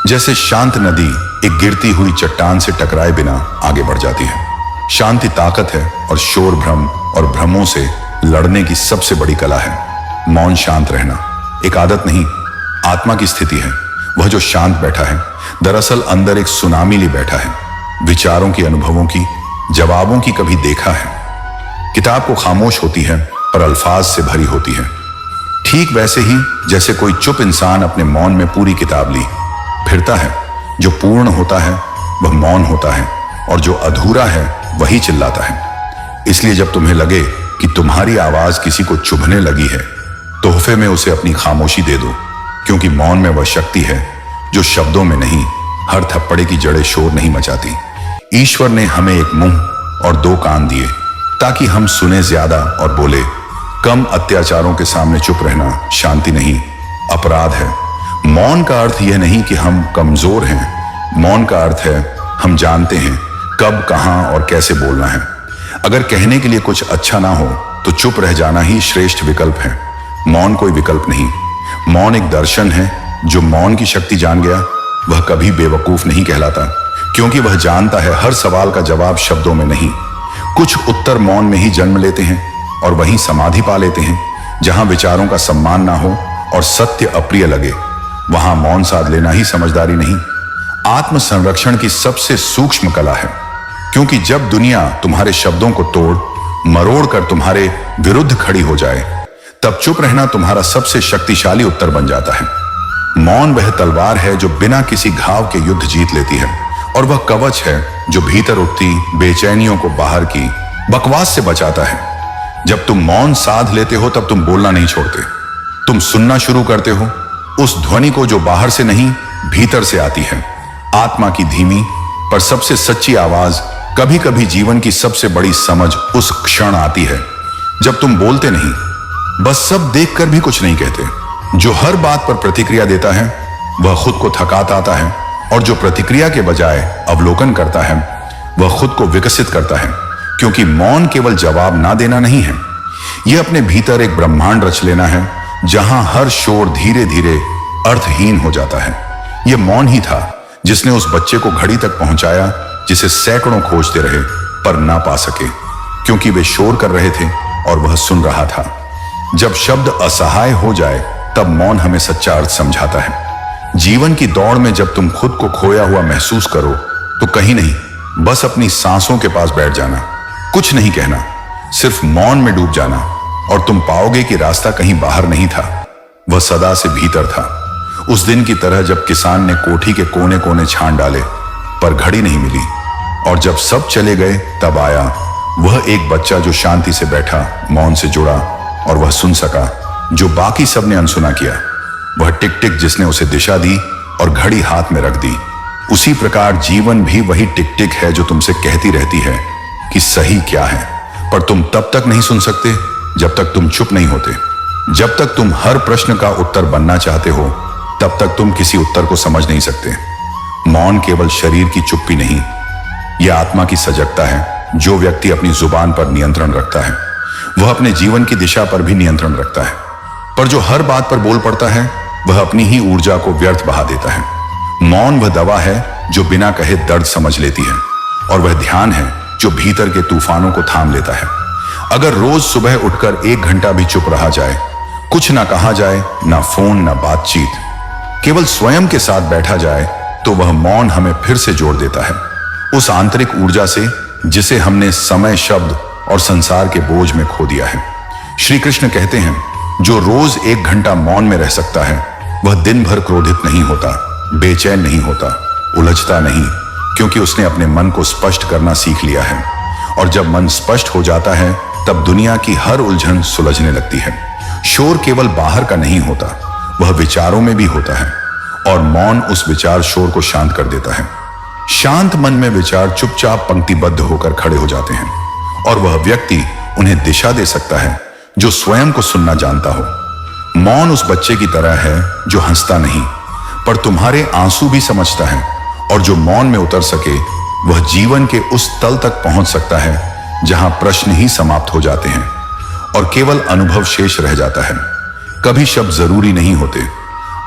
जैसे शांत नदी एक गिरती हुई चट्टान से टकराए बिना आगे बढ़ जाती है। शांति ताकत है, और शोर भ्रम और भ्रमों से लड़ने की सबसे बड़ी कला है। मौन शांत रहना एक आदत नहीं, आत्मा की स्थिति है। वह जो शांत बैठा है दरअसल अंदर एक सुनामी लिए बैठा है, विचारों की, अनुभवों की, जवाबों की। कभी देखा है किताब को खामोश होती है पर अल्फाज से भरी होती है। ठीक वैसे ही जैसे कोई चुप इंसान अपने मौन में पूरी किताब ली फिरता है। जो पूर्ण होता है वह मौन होता है, और जो अधूरा है वही चिल्लाता है। इसलिए जब तुम्हें लगे कि तुम्हारी आवाज किसी को चुभने लगी है, तोहफे में उसे अपनी खामोशी दे दो, क्योंकि मौन में वह शक्ति है जो शब्दों में नहीं, हर थप्पड़े की जड़ें शोर नहीं मचाती। ईश्वर ने हमें एक मुंह और दो कान दिए ताकि हम सुने ज्यादा और बोले कम। अत्याचारों के सामने चुप रहना शांति नहीं, अपराध है। मौन का अर्थ यह नहीं कि हम कमजोर हैं, मौन का अर्थ है हम जानते हैं कब, कहां और कैसे बोलना है। अगर कहने के लिए कुछ अच्छा ना हो तो चुप रह जाना ही श्रेष्ठ विकल्प है। मौन कोई विकल्प नहीं, मौन एक दर्शन है। जो मौन की शक्ति जान गया वह कभी बेवकूफ नहीं कहलाता, क्योंकि वह जानता है हर सवाल का जवाब शब्दों में नहीं। कुछ उत्तर मौन में ही जन्म लेते हैं और वहीं समाधि पा लेते हैं। जहां विचारों का सम्मान ना हो और सत्य अप्रिय लगे, वहां मौन साध लेना ही समझदारी नहीं, आत्म संरक्षण की सबसे सूक्ष्म कला है। क्योंकि जब दुनिया तुम्हारे शब्दों को तोड़ मरोड़ कर तुम्हारे विरुद्ध खड़ी हो जाए, तब चुप रहना तुम्हारा सबसे शक्तिशाली उत्तर बन जाता है। मौन वह तलवार है जो बिना किसी घाव के युद्ध जीत लेती है, और वह कवच है जो भीतर उठती बेचैनियों को बाहर की बकवास से बचाता है। जब तुम मौन साध लेते हो तब तुम बोलना नहीं छोड़ते, तुम सुनना शुरू करते हो उस ध्वनि को जो बाहर से नहीं भीतर से आती है। आत्मा की धीमी पर सबसे सच्ची आवाज। कभी कभी जीवन की सबसे बड़ी समझ उस क्षण आती है जब तुम बोलते नहीं, बस सब देखकर भी कुछ नहीं कहते। जो हर बात पर प्रतिक्रिया देता है वह खुद को थकाता आता है और जो प्रतिक्रिया के बजाय अवलोकन करता है वह खुद को विकसित करता है, क्योंकि मौन केवल जवाब ना देना नहीं है, यह अपने भीतर एक ब्रह्मांड रच लेना है जहां हर शोर धीरे धीरे अर्थहीन हो जाता है। यह मौन ही था जिसने उस बच्चे को घड़ी तक पहुंचाया जिसे सैकड़ों खोजते रहे पर ना पा सके, क्योंकि वे शोर कर रहे थे और वह सुन रहा था। जब शब्द असहाय हो जाए तब मौन हमें सच्चा अर्थ समझाता है। जीवन की दौड़ में जब तुम खुद को खोया हुआ महसूस करो तो कहीं नहीं, बस अपनी सांसों के पास बैठ जाना, कुछ नहीं कहना, सिर्फ मौन में डूब जाना, और तुम पाओगे कि रास्ता कहीं बाहर नहीं था, वह सदा से भीतर था। उस दिन की तरह जब किसान ने कोठी के कोने कोने छान डाले पर घड़ी नहीं मिली, और जब सब चले गए तब आया वह एक बच्चा जो शांति से बैठा, मौन से जुड़ा, और वह सुन सका जो बाकी सबने अनसुना किया। वह टिक टिक जिसने उसे दिशा दी और घड़ी हाथ में रख दी। उसी प्रकार जीवन भी वही टिक टिक है जो तुमसे कहती रहती है कि सही क्या है, पर तुम तब तक नहीं सुन सकते जब तक तुम चुप नहीं होते। जब तक तुम हर प्रश्न का उत्तर बनना चाहते हो तब तक तुम किसी उत्तर को समझ नहीं सकते। मौन केवल शरीर की चुप्पी नहीं, यह आत्मा की सजगता है। जो व्यक्ति अपनी जुबान पर नियंत्रण रखता है वह अपने जीवन की दिशा पर भी नियंत्रण रखता है, पर जो हर बात पर बोल पड़ता है वह अपनी ही ऊर्जा को व्यर्थ बहा देता है। मौन वह दवा है जो बिना कहे दर्द समझ लेती है, और वह ध्यान है जो भीतर के तूफानों को थाम लेता है। अगर रोज सुबह उठकर 1 घंटा भी चुप रहा जाए, कुछ ना कहा जाए, ना फोन ना बातचीत, केवल स्वयं के साथ बैठा जाए, तो वह मौन हमें फिर से जोड़ देता है उस आंतरिक ऊर्जा से जिसे हमने समय, शब्द और संसार के बोझ में खो दिया है। श्री कृष्ण कहते हैं, जो रोज 1 घंटा मौन में रह सकता है वह दिन भर क्रोधित नहीं होता, बेचैन नहीं होता, उलझता नहीं, क्योंकि उसने अपने मन को स्पष्ट करना सीख लिया है। और जब मन स्पष्ट हो जाता है तब दुनिया की हर उलझन सुलझने लगती है। शोर केवल बाहर का नहीं होता, वह विचारों में भी होता है, और मौन उस विचार शोर को शांत कर देता है। शांत मन में विचार चुपचाप पंक्तिबद्ध होकर खड़े हो जाते हैं, और वह व्यक्ति उन्हें दिशा दे सकता है जो स्वयं को सुनना जानता हो। मौन उस बच्चे की तरह है जो हंसता नहीं पर तुम्हारे आंसू भी समझता है, और जो मौन में उतर सके वह जीवन के उस तल तक पहुंच सकता है जहां प्रश्न ही समाप्त हो जाते हैं और केवल अनुभव शेष रह जाता है। कभी शब्द जरूरी नहीं होते,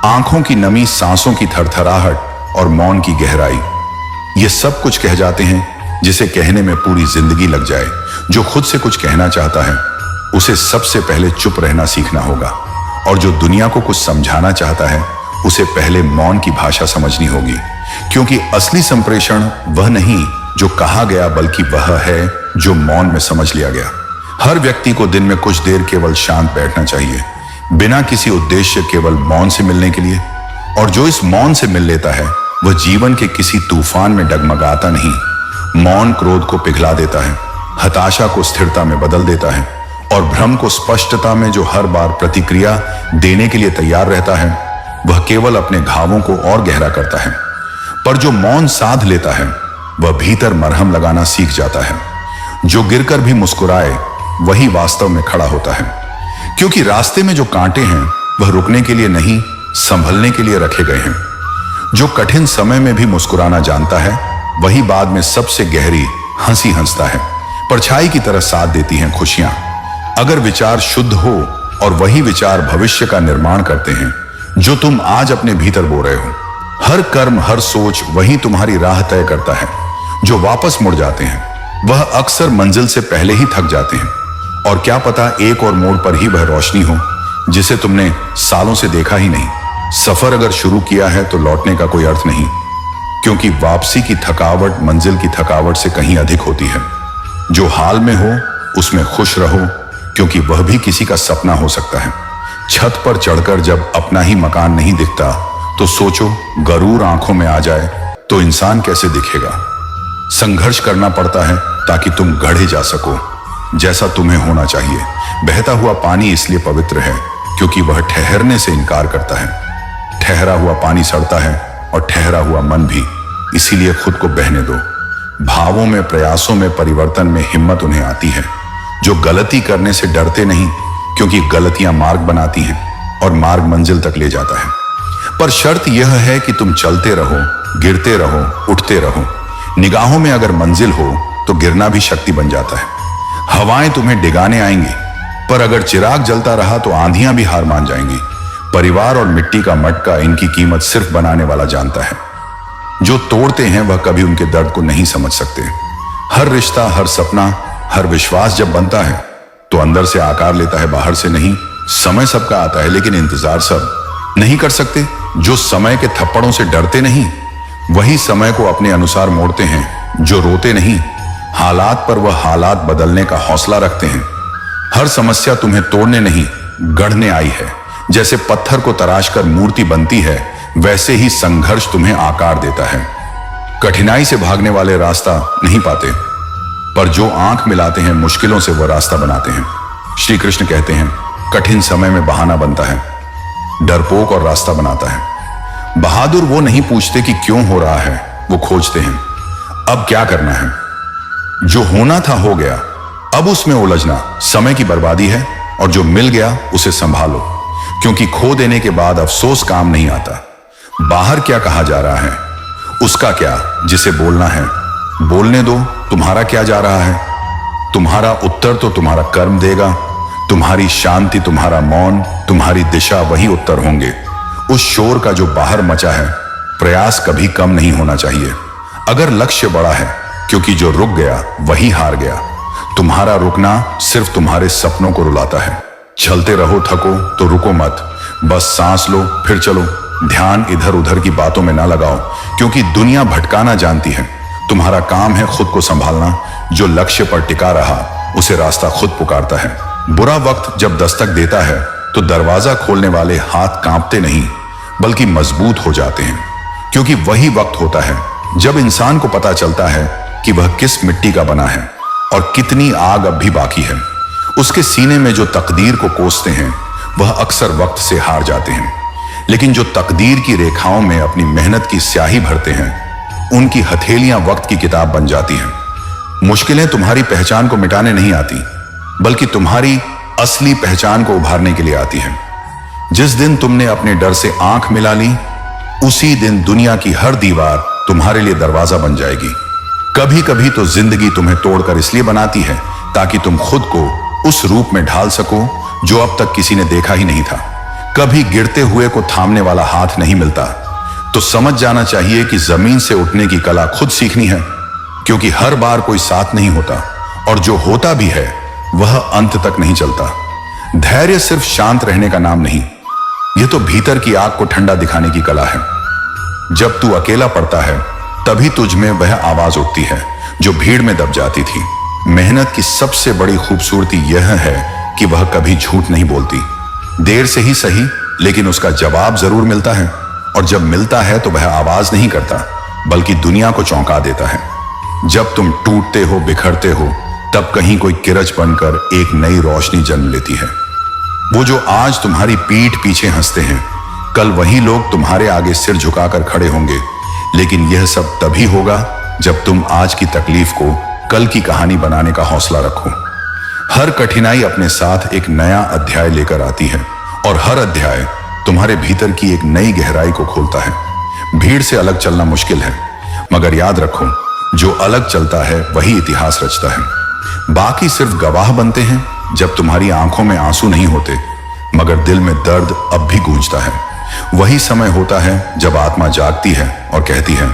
आंखों की नमी, सांसों की थरथराहट और मौन की गहराई, ये सब कुछ कह जाते हैं जिसे कहने में पूरी जिंदगी लग जाए। जो खुद से कुछ कहना चाहता है उसे सबसे पहले चुप रहना सीखना होगा, और जो दुनिया को कुछ समझाना चाहता है उसे पहले मौन की भाषा समझनी होगी, क्योंकि असली संप्रेषण वह नहीं जो कहा गया बल्कि वह है जो मौन में समझ लिया गया। हर व्यक्ति को दिन में कुछ देर केवल शांत बैठना चाहिए, बिना किसी उद्देश्य, केवल मौन से मिलने के लिए। और जो इस मौन से मिल लेता है वह जीवन के किसी तूफान में डगमगाता नहीं। मौन क्रोध को पिघला देता है, हताशा को स्थिरता में बदल देता है, और भ्रम को स्पष्टता में। जो हर बार प्रतिक्रिया देने के लिए तैयार रहता है वह केवल अपने घावों को और गहरा करता है, पर जो मौन साध लेता है वह भीतर मरहम लगाना सीख जाता है। जो गिरकर भी मुस्कुराए वही वास्तव में खड़ा होता है, क्योंकि रास्ते में जो कांटे हैं वह रुकने के लिए नहीं, संभलने के लिए रखे गए हैं। जो कठिन समय में भी मुस्कुराना जानता है वही बाद में सबसे गहरी हंसी हंसता है। परछाई की तरह साथ देती हैं खुशियां। अगर विचार शुद्ध हो, और वही विचार भविष्य का निर्माण करते हैं जो तुम आज अपने भीतर बो रहे हो। हर कर्म, हर सोच वही तुम्हारी राह तय करता है। जो वापस मुड़ जाते हैं वह अक्सर मंजिल से पहले ही थक जाते हैं, और क्या पता एक और मोड़ पर ही वह रोशनी हो जिसे तुमने सालों से देखा ही नहीं। सफर अगर शुरू किया है तो लौटने का कोई अर्थ नहीं, क्योंकि वापसी की थकावट मंजिल की थकावट से कहीं अधिक होती है। जो हाल में हो उसमें खुश रहो, क्योंकि वह भी किसी का सपना हो सकता है। छत पर चढ़कर जब अपना ही मकान नहीं दिखता तो सोचो, गरूर आंखों में आ जाए तो इंसान कैसे दिखेगा। संघर्ष करना पड़ता है ताकि तुम गढ़े जा सको जैसा तुम्हें होना चाहिए। बहता हुआ पानी इसलिए पवित्र है क्योंकि वह ठहरने से इनकार करता है। ठहरा हुआ पानी सड़ता है, और ठहरा हुआ मन भी, इसीलिए खुद को बहने दो। भावों में, प्रयासों में, परिवर्तन में हिम्मत उन्हें आती है जो गलती करने से डरते नहीं, क्योंकि गलतियां मार्ग बनाती हैं और मार्ग मंजिल तक ले जाता है। पर शर्त यह है कि तुम चलते रहो, गिरते रहो, उठते रहो। निगाहों में अगर मंजिल हो तो गिरना भी शक्ति बन जाता है। हवाएं तुम्हें डिगाने आएंगी, पर अगर चिराग जलता रहा तो आंधियां भी हार मान जाएंगी। परिवार और मिट्टी का मटका इनकी कीमत सिर्फ बनाने वाला जानता है। जो तोड़ते हैं वह कभी उनके दर्द को नहीं समझ सकते। हर रिश्ता, हर सपना, हर विश्वास जब बनता है तो अंदर से आकार लेता है, बाहर से नहीं। समय सबका आता है, लेकिन इंतजार सब नहीं कर सकते। जो समय के थप्पड़ों से डरते नहीं, वही समय को अपने अनुसार मोड़ते हैं। जो रोते नहीं, हालात पर वह हालात बदलने का हौसला रखते हैं। हर समस्या तुम्हें तोड़ने नहीं, गढ़ने आई है। जैसे पत्थर को तराशकर मूर्ति बनती है, वैसे ही संघर्ष तुम्हें आकार देता है। कठिनाई से भागने वाले रास्ता नहीं पाते, पर जो आंख मिलाते हैं मुश्किलों से वह रास्ता बनाते हैं। श्री कृष्ण कहते हैं, कठिन समय में बहाना बनता है, डरपोक और रास्ता बनाता है। बहादुर वो नहीं पूछते कि क्यों हो रहा है, वो खोजते हैं अब क्या करना है। जो होना था हो गया, अब उसमें उलझना समय की बर्बादी है, और जो मिल गया उसे संभालो, क्योंकि खो देने के बाद अफसोस काम नहीं आता। बाहर क्या कहा जा रहा है, उसका क्या जिसे बोलना है बोलने दो। तुम्हारा क्या जा रहा है, तुम्हारा उत्तर तो तुम्हारा कर्म देगा। तुम्हारी शांति, तुम्हारा मौन, तुम्हारी दिशा वही उत्तर होंगे। उस शोर का जो बाहर मचा है, प्रयास कभी कम नहीं होना चाहिए। अगर लक्ष्य बड़ा है, क्योंकि जो रुक गया वही हार गया। तुम्हारा रुकना सिर्फ तुम्हारे सपनों को रुलाता है। चलते रहो, थको तो रुको मत, बस सांस लो फिर चलो। ध्यान इधर उधर की बातों में ना लगाओ, क्योंकि दुनिया भटकाना जानती है। तुम्हारा काम है खुद को संभालना। जो लक्ष्य पर टिका रहा, उसे रास्ता खुद पुकारता है। बुरा वक्त जब दस्तक देता है तो दरवाजा खोलने वाले हाथ कांपते नहीं, बल्कि मजबूत हो जाते हैं, क्योंकि वही वक्त होता है जब इंसान को पता चलता है कि वह किस मिट्टी का बना है और कितनी आग अब भी बाकी है। उसके सीने में जो तकदीर को कोसते हैं, वह अक्सर वक्त से हार जाते हैं, लेकिन जो तकदीर की रेखाओं में अपनी मेहनत की स्याही भरते हैं, उनकी हथेलियां वक्त की किताब बन जाती हैं। मुश्किलें तुम्हारी पहचान को मिटाने नहीं आती, बल्कि तुम्हारी असली पहचान को उभारने के लिए आती हैं। जिस दिन तुमने अपने डर से आंख मिला ली, उसी दिन दुनिया की हर दीवार तुम्हारे लिए दरवाजा बन जाएगी। कभी कभी तो जिंदगी तुम्हें तोड़कर इसलिए बनाती है ताकि तुम खुद को उस रूप में ढाल सको जो अब तक किसी ने देखा ही नहीं था। कभी गिरते हुए को थामने वाला हाथ नहीं मिलता, तो समझ जाना चाहिए कि जमीन से उठने की कला खुद सीखनी है, क्योंकि हर बार कोई साथ नहीं होता, और जो होता भी है वह अंत तक नहीं चलता। धैर्य सिर्फ शांत रहने का नाम नहीं, यह तो भीतर की आग को ठंडा दिखाने की कला है। जब तू अकेला पड़ता है, तभी तुझ में वह आवाज उठती है जो भीड़ में दब जाती थी। मेहनत की सबसे बड़ी खूबसूरती यह है कि वह कभी झूठ नहीं बोलती। देर से ही सही, लेकिन उसका जवाब जरूर मिलता है, और जब मिलता है तो वह आवाज नहीं करता, बल्कि दुनिया को चौंका देता है। जब तुम टूटते हो, बिखरते हो, तब कहीं कोई किरच बनकर एक नई रोशनी जन्म लेती है। वो जो आज तुम्हारी पीठ पीछे हंसते हैं, कल वही लोग तुम्हारे आगे सिर झुकाकर खड़े होंगे। लेकिन यह सब तभी होगा जब तुम आज की तकलीफ को कल की कहानी बनाने का हौसला रखो। हर कठिनाई अपने साथ एक नया अध्याय लेकर आती है, और हर अध्याय तुम्हारे भीतर की एक नई गहराई को खोलता है। भीड़ से अलग चलना मुश्किल है, मगर याद रखो, जो अलग चलता है वही इतिहास रचता है। बाकी सिर्फ गवाह बनते हैं जब तुम्हारी आंखों में आंसू नहीं होते, मगर दिल में दर्द अब भी गूंजता है। वही समय होता है जब आत्मा जागती है और कहती है,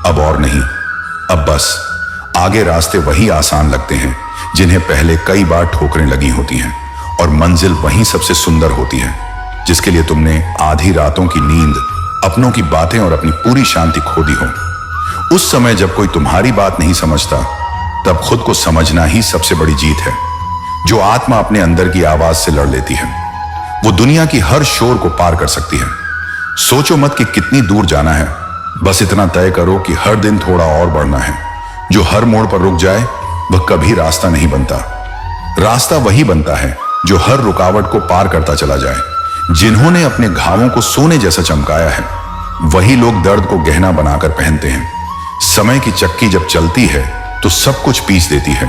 अब और नहीं, अब बस। आगे रास्ते वही आसान लगते हैं जिन्हें पहले कई बार ठोकरें लगी होती हैं, और मंजिल वही सबसे सुंदर होती है जिसके लिए तुमने आधी रातों की नींद, अपनों की बातें और अपनी पूरी शांति खो दी हो। उस समय जब कोई तुम्हारी बात नहीं समझता, तब खुद को समझना ही सबसे बड़ी जीत है। जो आत्मा अपने अंदर की आवाज से लड़ लेती है, वो दुनिया की हर शोर को पार कर सकती है। सोचो मत कि कितनी दूर जाना है, बस इतना तय करो कि हर दिन थोड़ा और बढ़ना है। जो हर मोड़ पर रुक जाए, वह कभी रास्ता नहीं बनता। रास्ता वही बनता है जो हर रुकावट को पार करता चला जाए। जिन्होंने अपने घावों को सोने जैसा चमकाया है, वही लोग दर्द को गहना बनाकर पहनते हैं। समय की चक्की जब चलती है तो सब कुछ पीस देती है,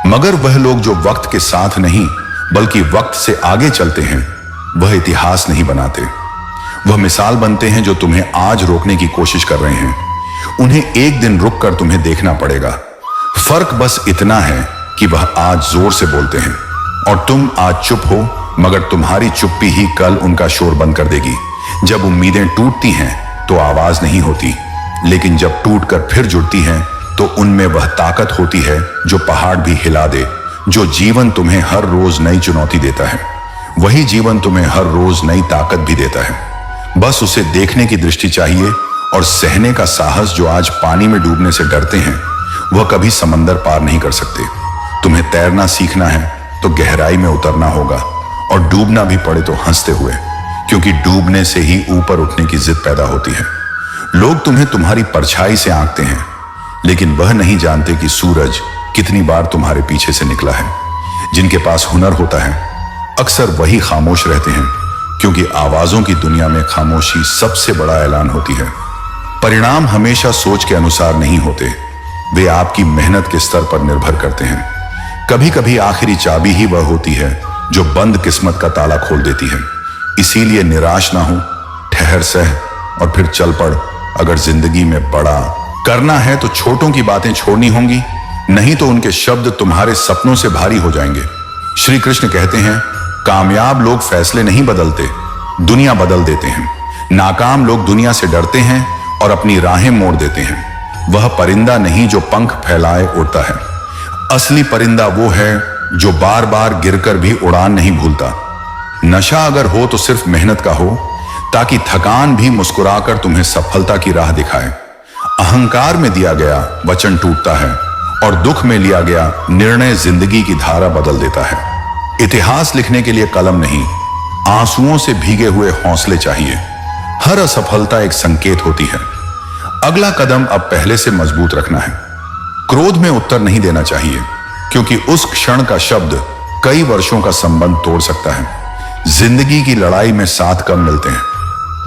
मगर वह लोग जो वक्त के साथ नहीं बल्कि वक्त से आगे चलते हैं, वह इतिहास नहीं बनाते। वह मिसाल बनते हैं जो तुम्हें आज रोकने की कोशिश कर रहे हैं। उन्हें एक दिन रुककर तुम्हें देखना पड़ेगा। फर्क बस इतना है कि वह आज जोर से बोलते हैं और तुम आज चुप हो, मगर तुम्हारी चुप्पी ही कल उनका शोर बंद कर देगी। जब उम्मीदें टूटती हैं तो आवाज नहीं होती, लेकिन जब टूटकर फिर जुड़ती हैं तो उनमें वह ताकत होती है जो पहाड़ भी हिला दे। जो जीवन तुम्हें हर रोज नई चुनौती देता है, वही जीवन तुम्हें हर रोज नई ताकत भी देता है। बस उसे देखने की दृष्टि चाहिए और सहने का साहस। जो आज पानी में डूबने से डरते हैं, वह कभी समंदर पार नहीं कर सकते। तुम्हें तैरना सीखना है तो गहराई में उतरना होगा, और डूबना भी पड़े तो हंसते हुए, क्योंकि डूबने से ही ऊपर उठने की जिद पैदा होती है। लोग तुम्हें तुम्हारी परछाई से आंकते हैं, लेकिन वह नहीं जानते कि सूरज कितनी बार तुम्हारे पीछे से निकला है। जिनके पास हुनर होता है, अक्सर वही खामोश रहते हैं, क्योंकि आवाजों की दुनिया में खामोशी सबसे बड़ा ऐलान होती है। परिणाम हमेशा सोच के अनुसार नहीं होते, वे आपकी मेहनत के स्तर पर निर्भर करते हैं। कभी कभी आखिरी चाबी ही वह होती है जो बंद किस्मत का ताला खोल देती है। इसीलिए निराश ना हो, ठहर सह और फिर चल पड़। अगर जिंदगी में बड़ा करना है तो छोटों की बातें छोड़नी होंगी, नहीं तो उनके शब्द तुम्हारे सपनों से भारी हो जाएंगे। श्री कृष्ण कहते हैं, कामयाब लोग फैसले नहीं बदलते, दुनिया बदल देते हैं। नाकाम लोग दुनिया से डरते हैं और अपनी राहें मोड़ देते हैं। वह परिंदा नहीं जो पंख फैलाए उड़ता है, असली परिंदा वो है जो बार बार गिरकर भी उड़ान नहीं भूलता। नशा अगर हो तो सिर्फ मेहनत का हो, ताकि थकान भी मुस्कुराकर तुम्हें सफलता की राह दिखाए। अहंकार में दिया गया वचन टूटता है, और दुख में लिया गया निर्णय जिंदगी की धारा बदल देता है। इतिहास लिखने के लिए कलम नहीं, आंसुओं से भीगे हुए हौसले चाहिए। हर असफलता एक संकेत होती है। अगला कदम अब पहले से मजबूत रखना है। क्रोध में उत्तर नहीं देना चाहिए, क्योंकि उस क्षण का शब्द कई वर्षों का संबंध तोड़ सकता है। जिंदगी की लड़ाई में साथ कम मिलते हैं,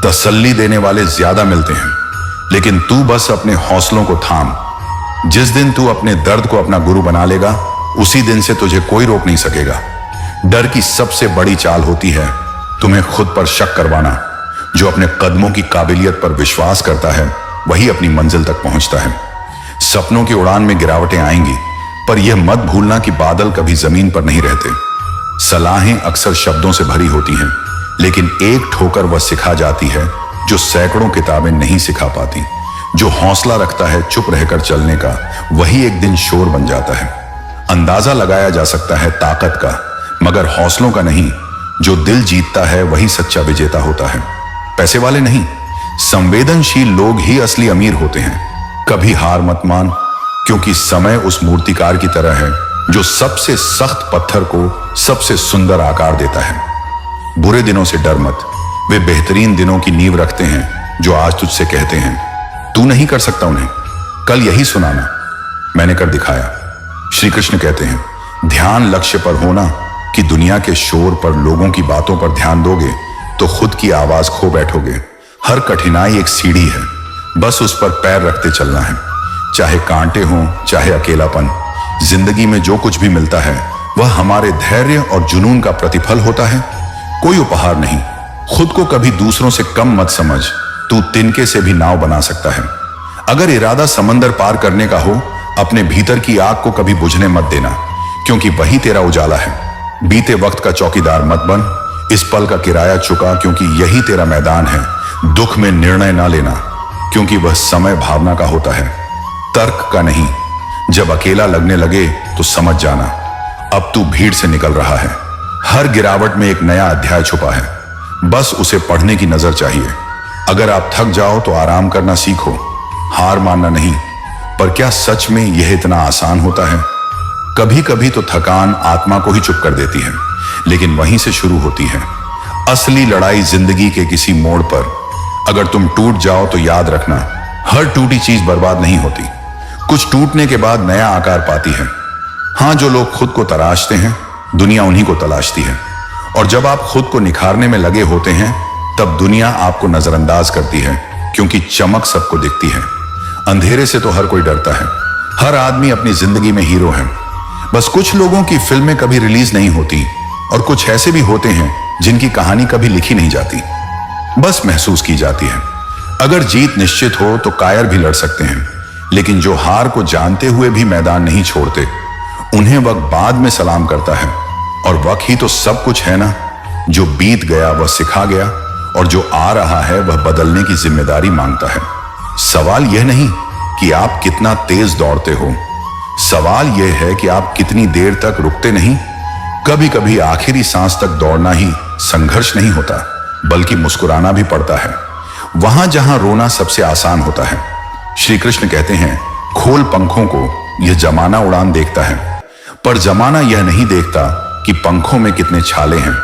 तसल्ली देने वाले ज्यादा मिलते हैं। लेकिन तू बस अपने हौसलों को थाम। जिस दिन तू अपने दर्द को अपना गुरु बना लेगा, उसी दिन से तुझे कोई रोक नहीं सकेगा। डर की सबसे बड़ी चाल होती है तुम्हें खुद पर शक करवाना। जो अपने कदमों की काबिलियत पर विश्वास करता है, वही अपनी मंजिल तक पहुंचता है। सपनों की उड़ान में गिरावटें आएंगी, पर यह मत भूलना कि बादल कभी जमीन पर नहीं रहते। सलाहें अक्सर शब्दों से भरी होती हैं, लेकिन एक ठोकर वह सिखा जाती है जो सैकड़ों किताबें नहीं सिखा पाती। जो हौसला रखता है चुप रहकर चलने का, वही एक दिन शोर बन जाता है। अंदाजा लगाया जा सकता है ताकत का, मगर हौसलों का नहीं। जो दिल जीतता है वही सच्चा विजेता होता है, पैसे वाले नहीं। संवेदनशील लोग ही असली अमीर होते हैं। कभी हार मत मान, क्योंकि समय उस मूर्तिकार की तरह है जो सबसे सख्त पत्थर को सबसे सुंदर आकार देता है। बुरे दिनों से डर मत, वे बेहतरीन दिनों की नींव रखते हैं जो आज तुझसे कहते हैं तू नहीं कर सकता उन्हें। कल यही सुनाना, मैंने कर दिखाया। श्री कृष्ण कहते हैं, ध्यान लक्ष्य पर होना कि दुनिया के शोर पर, लोगों की बातों पर ध्यान दोगे तो खुद की आवाज खो बैठोगे। हर कठिनाई एक सीढ़ी है, बस उस पर पैर रखते चलना है। चाहे कांटे हों, चाहे अकेलापन, जिंदगी में जो कुछ भी मिलता है वह हमारे धैर्य और जुनून का प्रतिफल होता है, कोई उपहार नहीं। खुद को कभी दूसरों से कम मत समझ, तू तिनके से भी नाव बना सकता है। अगर इरादा समंदर पार करने का हो, अपने भीतर की आग को कभी बुझने मत देना, क्योंकि वही तेरा उजाला है। बीते वक्त का चौकीदार मत बन, इस पल का किराया चुका, क्योंकि यही तेरा मैदान है। दुख में निर्णय ना लेना, क्योंकि वह समय भावना का होता है, तर्क का नहीं। जब अकेला लगने लगे तो समझ जाना अब तू भीड़ से निकल रहा है। हर गिरावट में एक नया अध्याय छुपा है, बस उसे पढ़ने की नजर चाहिए। अगर आप थक जाओ तो आराम करना सीखो, हार मानना नहीं। पर क्या सच में यह इतना आसान होता है? कभी कभी तो थकान आत्मा को ही चुप कर देती है, लेकिन वहीं से शुरू होती है असली लड़ाई जिंदगी के किसी मोड़ पर। अगर तुम टूट जाओ तो याद रखना, हर टूटी चीज बर्बाद नहीं होती, कुछ टूटने के बाद नया आकार पाती है। हाँ, जो लोग खुद को तराशते हैं, दुनिया उन्हीं को तलाशती है। और जब आप खुद को निखारने में लगे होते हैं, तब दुनिया आपको नजरअंदाज करती है, क्योंकि चमक सबको दिखती है। अंधेरे से तो हर कोई डरता है। हर आदमी अपनी जिंदगी में हीरो है। बस कुछ लोगों की फिल्में कभी रिलीज नहीं होती, और कुछ ऐसे भी होते हैं जिनकी कहानी कभी लिखी नहीं जाती। बस महसूस की जाती है। अगर जीत निश्चित हो तो कायर भी लड़ सकते हैं, लेकिन जो हार को जानते हुए भी मैदान नहीं छोड़ते, उन्हें वक्त बाद में सलाम करता है। और वक्त ही तो सब कुछ है ना। जो बीत गया वह सिखा गया, और जो आ रहा है वह बदलने की जिम्मेदारी मांगता है। सवाल यह नहीं कि आप कितना तेज दौड़ते हो, सवाल यह है कि आप कितनी देर तक रुकते नहीं। कभी कभी आखिरी सांस तक दौड़ना ही संघर्ष नहीं होता, बल्कि मुस्कुराना भी पड़ता है, वहां जहां रोना सबसे आसान होता है। श्री कृष्ण कहते हैं, खोल पंखों को, यह जमाना उड़ान देखता है, पर जमाना यह नहीं देखता कि पंखों में कितने छाले हैं।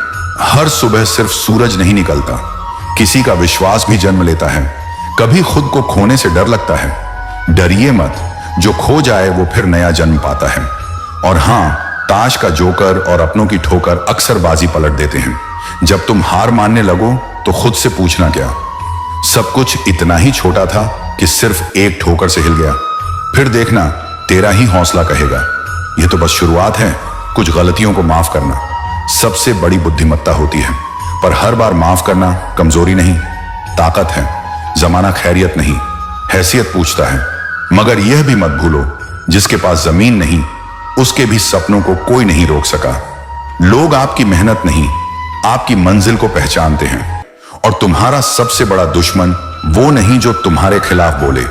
हर सुबह सिर्फ सूरज नहीं निकलता, किसी का विश्वास भी जन्म लेता है। कभी खुद को खोने से डर लगता है। डरिए मत, जो खो जाए वो फिर नया जन्म पाता है। और हां, ताश का जोकर और अपनों की ठोकर अक्सर बाजी पलट देते हैं। जब तुम हार मानने लगो तो खुद से पूछना, क्या सब कुछ इतना ही छोटा था कि सिर्फ एक ठोकर से हिल गया? फिर देखना, तेरा ही हौसला कहेगा, यह तो बस शुरुआत है। कुछ गलतियों को माफ करना सबसे बड़ी बुद्धिमत्ता होती है, पर हर बार माफ करना कमजोरी नहीं, ताकत है। जमाना खैरियत नहीं, हैसियत पूछता है। मगर यह भी मत भूलो, जिसके पास जमीन नहीं, उसके भी सपनों को कोई नहीं रोक सका। लोग आपकी मेहनत नहीं, आपकी मंजिल को पहचानते हैं। और तुम्हारा सबसे बड़ा दुश्मन वो नहीं जो तुम्हारे खिलाफ बोले,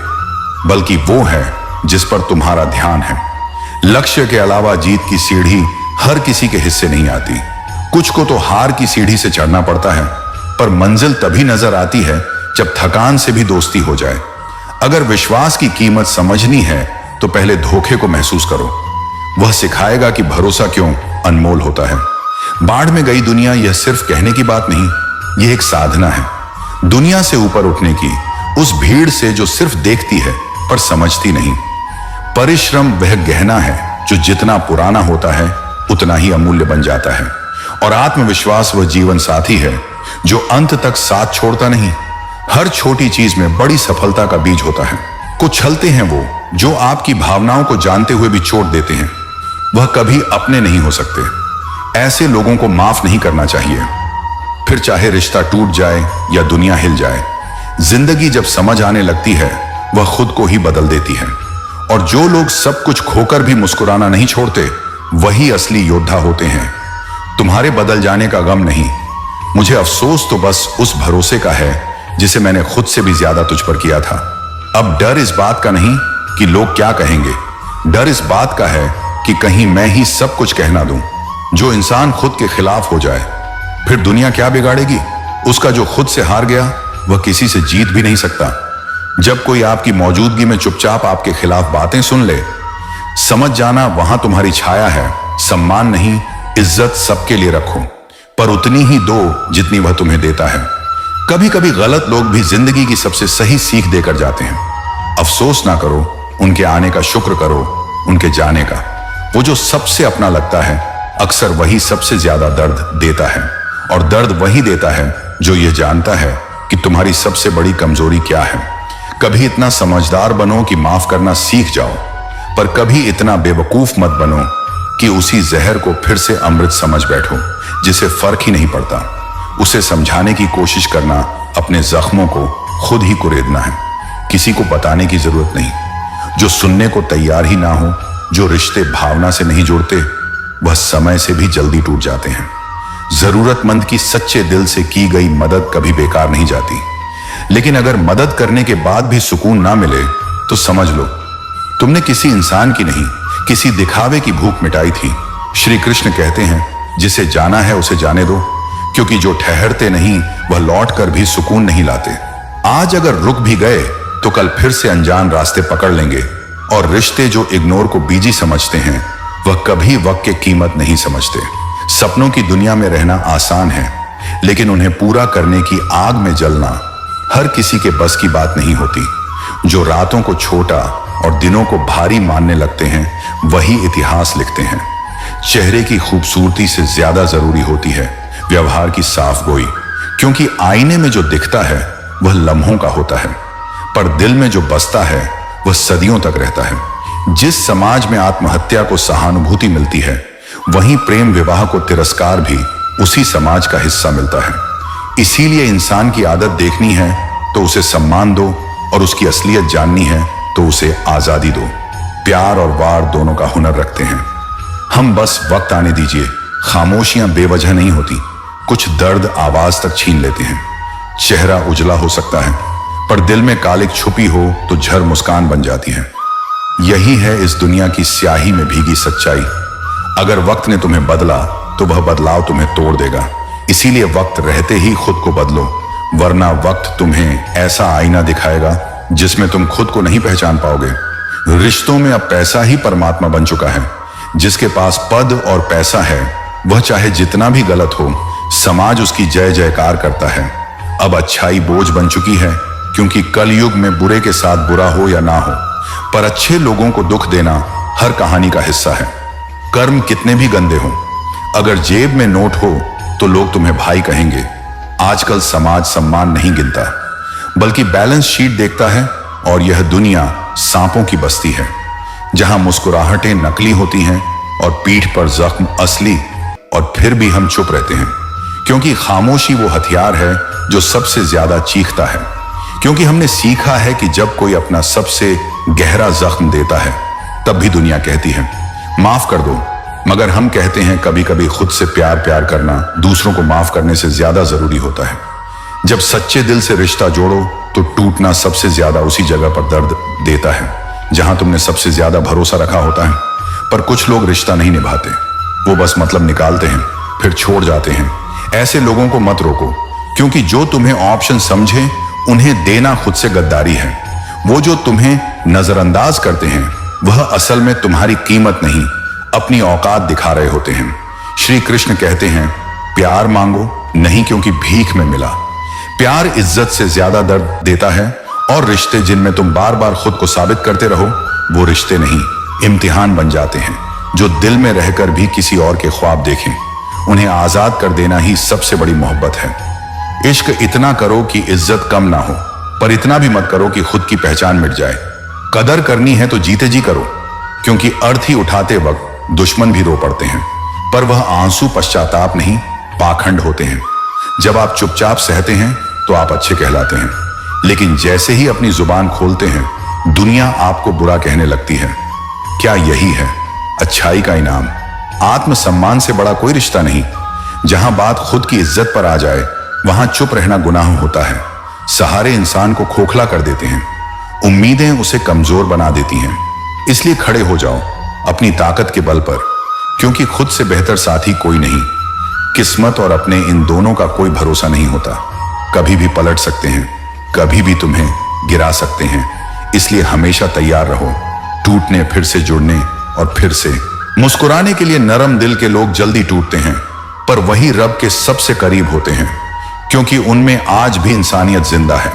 बल्कि वो है जिस पर तुम्हारा ध्यान है। लक्ष्य के अलावा जीत की सीढ़ी हर किसी के हिस्से नहीं आती। कुछ को तो हार की सीढ़ी से चढ़ना पड़ता है, पर मंजिल तभी नजर आती है जब थकान से भी दोस्ती हो जाए। अगर विश्वास की कीमत समझनी है तो पहले धोखे को महसूस करो, वह सिखाएगा कि भरोसा क्यों अनमोल होता है। बाढ़ में गई दुनिया यह सिर्फ कहने की बात नहीं, यह एक साधना है दुनिया से ऊपर उठने की, उस भीड़ से जो सिर्फ देखती है पर समझती नहीं। परिश्रम वह गहना है जो जितना पुराना होता है उतना ही अमूल्य बन जाता है। और आत्मविश्वास वह जीवन साथी है जो अंत तक साथ छोड़ता नहीं। हर छोटी चीज में बड़ी सफलता का बीज होता है। कुछ छलते हैं वो जो आपकी भावनाओं को जानते हुए भी चोट देते हैं, वह कभी अपने नहीं हो सकते। ऐसे लोगों को माफ नहीं करना चाहिए, फिर चाहे रिश्ता टूट जाए या दुनिया हिल जाए। जिंदगी जब समझ आने लगती है वह खुद को ही बदल देती है। और जो लोग सब कुछ खोकर भी मुस्कुराना नहीं छोड़ते, वही असली योद्धा होते हैं। तुम्हारे बदल जाने का गम नहीं, मुझे अफसोस तो बस उस भरोसे का है जिसे मैंने खुद से भी ज्यादा तुझ पर किया था। अब डर इस बात का नहीं कि लोग क्या कहेंगे, डर इस बात का है कि कहीं मैं ही सब कुछ कहना दूं। जो इंसान खुद के खिलाफ हो जाए, फिर दुनिया क्या बिगाड़ेगी? उसका जो खुद से हार गया वह किसी से जीत भी नहीं सकता। जब कोई आपकी मौजूदगी में चुपचाप आपके खिलाफ बातें सुन ले, समझ जाना वहां तुम्हारी छाया है। सम्मान नहीं, इज्जत सबके लिए रखो, पर उतनी ही दो जितनी वह तुम्हें देता है। कभी कभी गलत लोग भी जिंदगी की सबसे सही सीख देकर जाते हैं। अफसोस ना करो, उनके आने का शुक्र करो उनके जाने का। वो जो सबसे अपना लगता है, अक्सर वही सबसे ज्यादा दर्द देता है। और दर्द वही देता है जो ये जानता है कि तुम्हारी सबसे बड़ी कमजोरी क्या है। कभी इतना समझदार बनो कि माफ करना सीख जाओ, पर कभी इतना बेवकूफ मत बनो कि उसी जहर को फिर से अमृत समझ बैठो जिसे फर्क ही नहीं पड़ता। उसे समझाने की कोशिश करना अपने जख्मों को खुद ही कुरेदना है, किसी को बताने की जरूरत नहीं। जो सुनने को तैयार ही ना हो, जो रिश्ते भावना से नहीं जुड़ते, वह समय से भी जल्दी टूट जाते हैं। जरूरतमंद की सच्चे दिल से की गई मदद कभी बेकार नहीं जाती, लेकिन अगर मदद करने के बाद भी सुकून ना मिले तो समझ लो तुमने किसी इंसान की नहीं, किसी दिखावे की भूख मिटाई थी। श्री कृष्ण कहते हैं, जिसे जाना है उसे जाने दो, क्योंकि जो ठहरते नहीं वह लौट कर भी सुकून नहीं लाते। आज अगर रुक भी गए तो कल फिर से अनजान रास्ते पकड़ लेंगे। और रिश्ते जो इग्नोर को बीजी समझते हैं, वह कभी वक्त की कीमत नहीं समझते। सपनों की दुनिया में रहना आसान है, लेकिन उन्हें पूरा करने की आग में जलना हर किसी के बस की बात नहीं होती। जो रातों को छोटा और दिनों को भारी मानने लगते हैं, वही इतिहास लिखते हैं। चेहरे की खूबसूरती से ज्यादा जरूरी होती है व्यवहार की साफ गोई, क्योंकि आईने में जो दिखता है वह लम्हों का होता है, पर दिल में जो बसता है वह सदियों तक रहता है। जिस समाज में आत्महत्या को सहानुभूति मिलती है, वहीं प्रेम विवाह को तिरस्कार भी उसी समाज का हिस्सा मिलता है। इसीलिए इंसान की आदत देखनी है तो उसे सम्मान दो, और उसकी असलियत जाननी है तो उसे आजादी दो। प्यार और वार दोनों का हुनर रखते हैं हम, बस वक्त आने दीजिए। खामोशियां बेवजह नहीं होती, कुछ दर्द आवाज तक छीन लेते हैं। चेहरा उजला हो सकता है, पर दिल में कालिक छुपी हो तो झर मुस्कान बन जाती है। यही है इस दुनिया की स्याही में भीगी सच्चाई। अगर वक्त ने तुम्हें बदला तो वह बदलाव तुम्हें तोड़ देगा। इसीलिए वक्त रहते ही खुद को बदलो, वरना वक्त तुम्हें ऐसा आईना दिखाएगा जिसमें तुम खुद को नहीं पहचान पाओगे। रिश्तों में अब पैसा ही परमात्मा बन चुका है। जिसके पास पद और पैसा है वह चाहे जितना भी गलत हो, समाज उसकी जय जयकार करता है। अब अच्छाई बोझ बन चुकी है, क्योंकि कलयुग में बुरे के साथ बुरा हो या ना हो, पर अच्छे लोगों को दुख देना हर कहानी का हिस्सा है। कर्म कितने भी गंदे हों, अगर जेब में नोट हो तो लोग तुम्हें भाई कहेंगे। आजकल समाज सम्मान नहीं गिनता, बल्कि बैलेंस शीट देखता है, और यह दुनिया सांपों की बस्ती है, जहां मुस्कुराहटें नकली होती हैं और पीठ पर जख्म असली। और फिर भी हम चुप रहते हैं, क्योंकि खामोशी वो हथियार है जो सबसे ज्यादा चीखता है। क्योंकि हमने सीखा है कि जब कोई अपना सबसे गहरा जख्म देता है तब भी दुनिया कहती है माफ कर दो, मगर हम कहते हैं कभी कभी खुद से प्यार करना दूसरों को माफ करने से ज्यादा जरूरी होता है। जब सच्चे दिल से रिश्ता जोड़ो तो टूटना सबसे ज्यादा उसी जगह पर दर्द देता है जहां तुमने सबसे ज्यादा भरोसा रखा होता है। पर कुछ लोग रिश्ता नहीं निभाते, वो बस मतलब निकालते हैं फिर छोड़ जाते हैं। ऐसे लोगों को मत रोको, क्योंकि जो तुम्हें ऑप्शन समझे उन्हें देना खुद से गद्दारी है। वो जो तुम्हें नजरअंदाज करते हैं वह असल में तुम्हारी कीमत नहीं, अपनी औकात दिखा रहे होते हैं। श्री कृष्ण कहते हैं प्यार मांगो नहीं क्योंकि भीख में मिला। प्यार इज्जत से ज्यादा दर्द देता है, और रिश्ते जिनमें तुम बार बार खुद को साबित करते रहो वो रिश्ते नहीं, इम्तिहान बन जाते हैं। जो दिल में रहकर भी किसी और के ख्वाब देखें, उन्हें आजाद कर देना ही सबसे बड़ी मोहब्बत है। इश्क इतना करो कि इज्जत कम ना हो, पर इतना भी मत करो कि खुद की पहचान मिट जाए। कदर करनी है तो जीते जी करो, क्योंकि अर्थ ही उठाते वक्त दुश्मन भी रो पड़ते हैं, पर वह आंसू पश्चाताप नहीं पाखंड होते हैं। जब आप चुपचाप सहते हैं तो आप अच्छे कहलाते हैं, लेकिन जैसे ही अपनी जुबान खोलते हैं दुनिया आपको बुरा कहने लगती है। क्या यही है अच्छाई का इनाम? आत्मसम्मान से बड़ा कोई रिश्ता नहीं। जहां बात खुद की इज्जत पर आ जाए वहां चुप रहना गुनाह होता है। सहारे इंसान को खोखला कर देते हैं, उम्मीदें उसे कमजोर बना देती हैं। इसलिए खड़े हो जाओ अपनी ताकत के बल पर, क्योंकि खुद से बेहतर साथी कोई नहीं। किस्मत और अपने इन दोनों का कोई भरोसा नहीं होता, कभी भी पलट सकते हैं, कभी भी तुम्हें गिरा सकते हैं। इसलिए हमेशा तैयार रहो टूटने, फिर से जुड़ने और फिर से मुस्कुराने के लिए। नरम दिल के लोग जल्दी टूटते हैं, पर वही रब के सबसे करीब होते हैं, क्योंकि उनमें आज भी इंसानियत जिंदा है।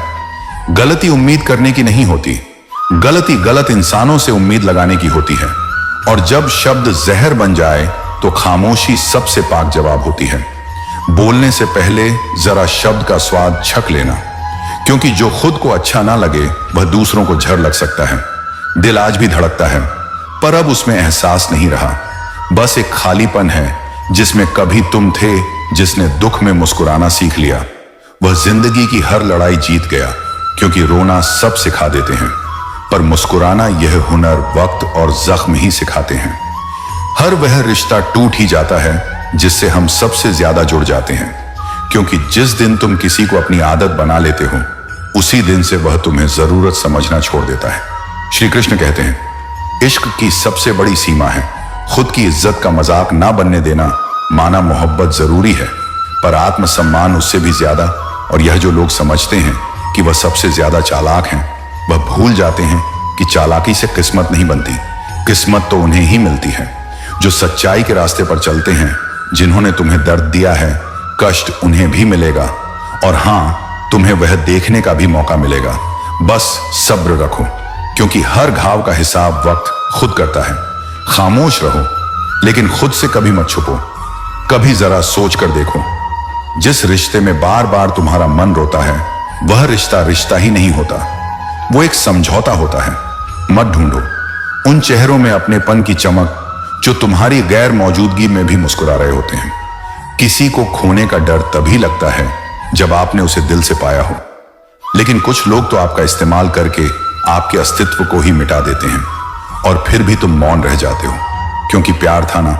गलती उम्मीद करने की नहीं होती, गलती गलत इंसानों से उम्मीद लगाने की होती है। और जब शब्द जहर बन जाए तो खामोशी सबसे पाक जवाब होती है। बोलने से पहले जरा शब्द का स्वाद छक लेना, क्योंकि जो खुद को अच्छा ना लगे वह दूसरों को झर लग सकता है। दिल आज भी धड़कता है, पर अब उसमें एहसास नहीं रहा, बस एक खालीपन है जिसमें कभी तुम थे जिसने दुख में मुस्कुराना सीख लिया। वह जिंदगी की हर लड़ाई जीत गया, क्योंकि रोना सब सिखा देते हैं, पर मुस्कुराना यह हुनर वक्त और जख्म ही सिखाते हैं। हर वह रिश्ता टूट ही जाता है जिससे हम सबसे ज्यादा जुड़ जाते हैं, क्योंकि जिस दिन तुम किसी को अपनी आदत बना लेते हो उसी दिन से वह तुम्हें जरूरत समझना छोड़ देता है। श्री कृष्ण कहते हैं इश्क की सबसे बड़ी सीमा है खुद की इज्जत का मजाक ना बनने देना। माना मोहब्बत जरूरी है, पर आत्मसम्मान उससे भी ज्यादा। और यह जो लोग समझते हैं कि वह सबसे ज्यादा चालाक हैं, वह भूल जाते हैं कि चालाकी से किस्मत नहीं बनती, किस्मत तो उन्हें ही मिलती है जो सच्चाई के रास्ते पर चलते हैं। जिन्होंने तुम्हें दर्द दिया है, कष्ट उन्हें भी मिलेगा, और हां, तुम्हें वह देखने का भी मौका मिलेगा। बस सब्र रखो, क्योंकि हर घाव का हिसाब वक्त खुद करता है। खामोश रहो, लेकिन खुद से कभी मत छुपो। कभी जरा सोच कर देखो, जिस रिश्ते में बार बार तुम्हारा मन रोता है वह रिश्ता रिश्ता ही नहीं होता, वो एक समझौता होता है। मत ढूंढो उन चेहरों में अपनेपन की चमक जो तुम्हारी गैर मौजूदगी में भी मुस्कुरा रहे होते हैं। किसी को खोने का डर तभी लगता है जब आपने उसे दिल से पाया हो। लेकिन कुछ लोग तो आपका इस्तेमाल करके आपके अस्तित्व को ही मिटा देते हैं और फिर भी तुम मौन रह जाते हो, क्योंकि प्यार था ना।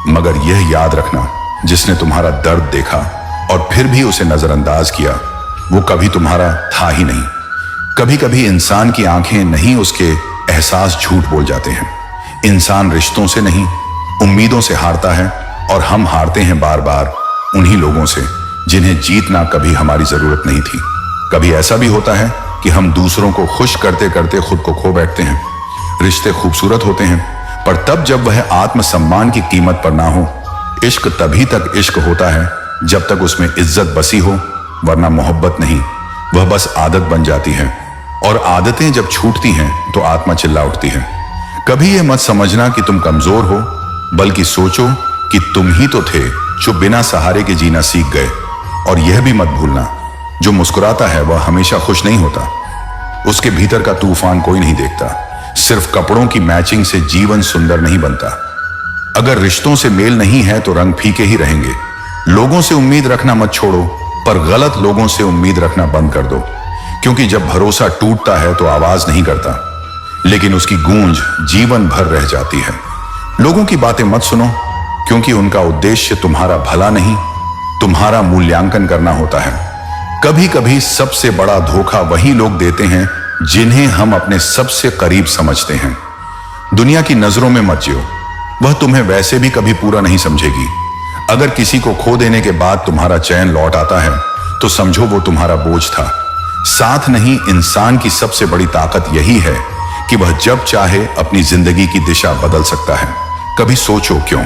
मगर यह याद रखना, जिसने तुम्हारा दर्द देखा और फिर भी उसे नजरअंदाज किया, वो कभी तुम्हारा था ही नहीं। कभी कभी इंसान की आंखें नहीं, उसके एहसास झूठ बोल जाते हैं। इंसान रिश्तों से नहीं, उम्मीदों से हारता है, और हम हारते हैं बार बार उन्हीं लोगों से जिन्हें जीतना कभी हमारी जरूरत नहीं थी। कभी ऐसा भी होता है कि हम दूसरों को खुश करते करते खुद को खो बैठते हैं। रिश्ते खूबसूरत होते हैं, पर तब जब वह आत्मसम्मान की कीमत पर ना हो। इश्क तभी तक इश्क होता है जब तक उसमें इज्जत बसी हो, वरना मोहब्बत नहीं, वह बस आदत बन जाती है। और आदतें जब छूटती हैं तो आत्मा चिल्ला उठती है। कभी यह मत समझना कि तुम कमजोर हो, बल्कि सोचो कि तुम ही तो थे जो बिना सहारे के जीना सीख गए। और यह भी मत भूलना, जो मुस्कुराता है वह हमेशा खुश नहीं होता। उसके भीतर का तूफान कोई नहीं देखता। सिर्फ कपड़ों की मैचिंग से जीवन सुंदर नहीं बनता। अगर रिश्तों से मेल नहीं है तो रंग फीके ही रहेंगे। लोगों से उम्मीद रखना मत छोड़ो, पर गलत लोगों से उम्मीद रखना बंद कर दो, क्योंकि जब भरोसा टूटता है तो आवाज नहीं करता, लेकिन उसकी गूंज जीवन भर रह जाती है। लोगों की बातें मत सुनो, क्योंकि उनका उद्देश्य तुम्हारा भला नहीं, तुम्हारा मूल्यांकन करना होता है। कभी कभी सबसे बड़ा धोखा वही लोग देते हैं जिन्हें हम अपने सबसे करीब समझते हैं। दुनिया की नजरों में मत जियो, वह तुम्हें वैसे भी कभी पूरा नहीं समझेगी। अगर किसी को खो देने के बाद तुम्हारा चैन लौट आता है तो समझो वो तुम्हारा बोझ था, साथ नहीं। इंसान की सबसे बड़ी ताकत यही है कि वह जब चाहे अपनी जिंदगी की दिशा बदल सकता है। कभी सोचो क्यों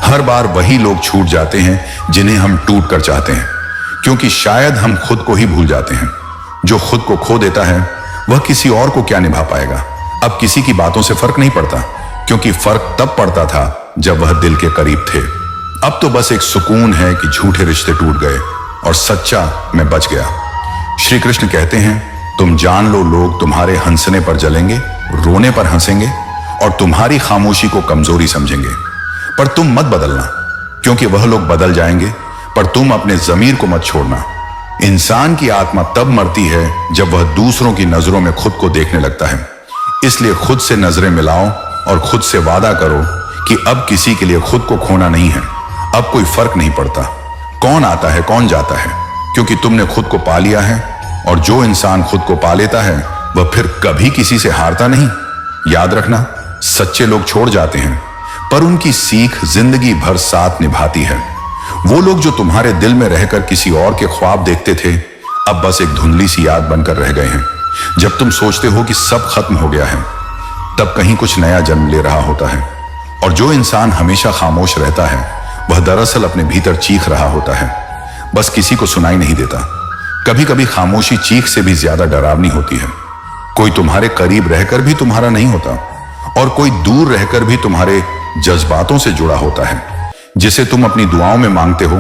हर बार वही लोग छूट जाते हैं जिन्हें हम टूट कर चाहते हैं, क्योंकि शायद हम खुद को ही भूल जाते हैं। जो खुद को खो देता है वह किसी और को क्या निभा पाएगा। अब किसी की बातों से फर्क नहीं पड़ता, क्योंकि फर्क तब पड़ता था जब वह दिल के करीब थे। अब तो बस एक सुकून है कि झूठे रिश्ते टूट गए और सच्चा मैं बच गया। श्री कृष्ण कहते हैं, तुम जान लो लोग तुम्हारे हंसने पर जलेंगे, रोने पर हंसेंगे और तुम्हारी खामोशी को कमजोरी समझेंगे। पर तुम मत बदलना, क्योंकि वह लोग बदल जाएंगे, पर तुम अपने जमीर को मत छोड़ना। इंसान की आत्मा तब मरती है जब वह दूसरों की नजरों में खुद को देखने लगता है। इसलिए खुद से नजरें मिलाओ और खुद से वादा करो कि अब किसी के लिए खुद को खोना नहीं है। अब कोई फर्क नहीं पड़ता कौन आता है कौन जाता है, क्योंकि तुमने खुद को पा लिया है। और जो इंसान खुद को पा लेता है वह फिर कभी किसी से हारता नहीं। याद रखना, सच्चे लोग छोड़ जाते हैं, पर उनकी सीख जिंदगी भर साथ निभाती है। वो लोग जो तुम्हारे दिल में रहकर किसी और के ख्वाब देखते थे, अब बस एक धुंधली सी याद बनकर रह गए हैं। जब तुम सोचते हो कि सब खत्म हो गया है, तब कहीं कुछ नया जन्म ले रहा होता है। और जो इंसान हमेशा खामोश रहता है वह दरअसल अपने भीतर चीख रहा होता है, बस किसी को सुनाई नहीं देता। कभी कभी खामोशी चीख से भी ज्यादा डरावनी होती है। कोई तुम्हारे करीब रहकर भी तुम्हारा नहीं होता, और कोई दूर रहकर भी तुम्हारे जज्बातों से जुड़ा होता है। जिसे तुम अपनी दुआओं में मांगते हो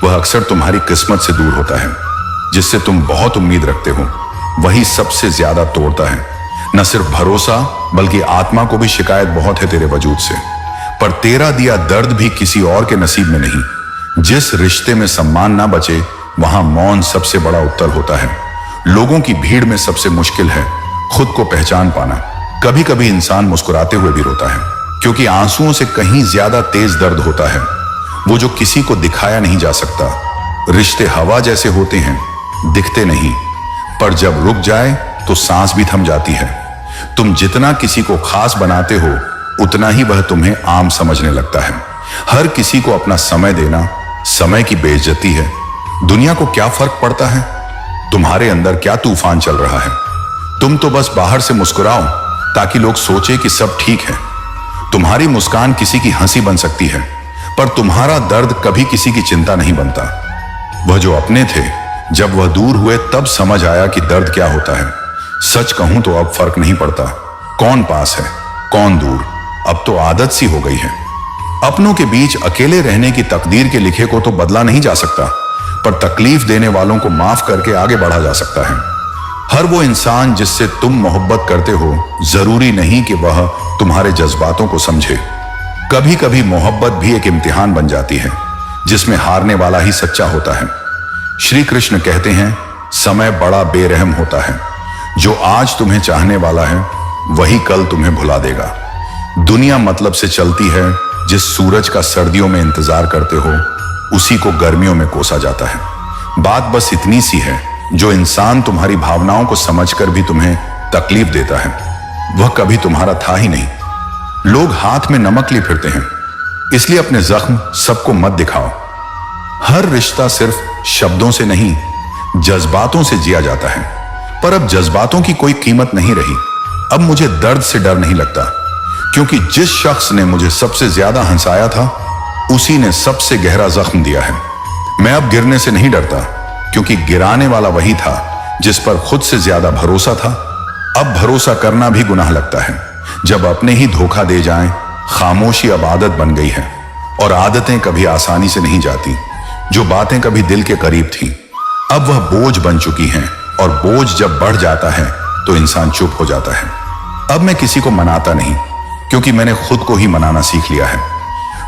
वह अक्सर तुम्हारी किस्मत से दूर होता है। जिससे तुम बहुत उम्मीद रखते हो वही सबसे ज्यादा तोड़ता है। न सिर्फ भरोसा बल्कि आत्मा को भी शिकायत बहुत है तेरे वजूद से। पर तेरा दिया दर्द भी किसी और के नसीब में नहीं। जिस रिश्ते में सम्मान ना बचे वहां मौन सबसे बड़ा उत्तर होता है। लोगों की भीड़ में सबसे मुश्किल है खुद को पहचान पाना। कभी कभी इंसान मुस्कुराते हुए भी रोता है, क्योंकि आंसुओं से कहीं ज्यादा तेज दर्द होता है, वो जो किसी को दिखाया नहीं जा सकता। रिश्ते हवा जैसे होते हैं, दिखते नहीं, पर जब रुक जाए तो सांस भी थम जाती है। तुम जितना किसी को खास बनाते हो उतना ही वह तुम्हें आम समझने लगता है। हर किसी को अपना समय देना समय की बेइज्जती है। दुनिया को क्या फर्क पड़ता है तुम्हारे अंदर क्या तूफान चल रहा है। तुम तो बस बाहर से मुस्कुराओ ताकि लोग सोचे कि सब ठीक है। तुम्हारी मुस्कान किसी की हंसी बन सकती है, पर तुम्हारा दर्द कभी किसी की चिंता नहीं बनता। वह जो अपने थे, जब वह दूर हुए तब समझ आया कि दर्द क्या होता है। सच कहूं तो अब फर्क नहीं पड़ता कौन पास है कौन दूर, अब तो आदत सी हो गई है। अपनों के बीच अकेले रहने की तकदीर के लिखे को तो बदला नहीं जा सकता, पर तकलीफ देने वालों को माफ करके आगे बढ़ा जा सकता है। हर वो इंसान जिससे तुम मोहब्बत करते हो जरूरी नहीं कि वह तुम्हारे जज्बातों को समझे। कभी कभी मोहब्बत भी एक इम्तिहान बन जाती है जिसमें हारने वाला ही सच्चा होता है। श्री कृष्ण कहते हैं, समय बड़ा बेरहम होता है। जो आज तुम्हें चाहने वाला है वही कल तुम्हें भुला देगा। दुनिया मतलब से चलती है। जिस सूरज का सर्दियों में इंतजार करते हो उसी को गर्मियों में कोसा जाता है। बात बस इतनी सी है, जो इंसान तुम्हारी भावनाओं को समझकर भी तुम्हें तकलीफ देता है वह कभी तुम्हारा था ही नहीं। लोग हाथ में नमक लिए फिरते हैं, इसलिए अपने जख्म सबको मत दिखाओ। हर रिश्ता सिर्फ शब्दों से नहीं, जज्बातों से जिया जाता है। पर अब जज्बातों की कोई कीमत नहीं रही। अब मुझे दर्द से डर नहीं लगता, क्योंकि जिस शख्स ने मुझे सबसे ज्यादा हंसाया था उसी ने सबसे गहरा जख्म दिया है। मैं अब गिरने से नहीं डरता, क्योंकि गिराने वाला वही था जिस पर खुद से ज्यादा भरोसा था। अब भरोसा करना भी गुनाह लगता है। जब अपने ही धोखा दे जाएं, खामोशी अब आदत बन गई है, और आदतें कभी आसानी से नहीं जाती। जो बातें कभी दिल के करीब थी अब वह बोझ बन चुकी हैं, और बोझ जब बढ़ जाता है तो इंसान चुप हो जाता है। अब मैं किसी को मनाता नहीं, क्योंकि मैंने खुद को ही मनाना सीख लिया है।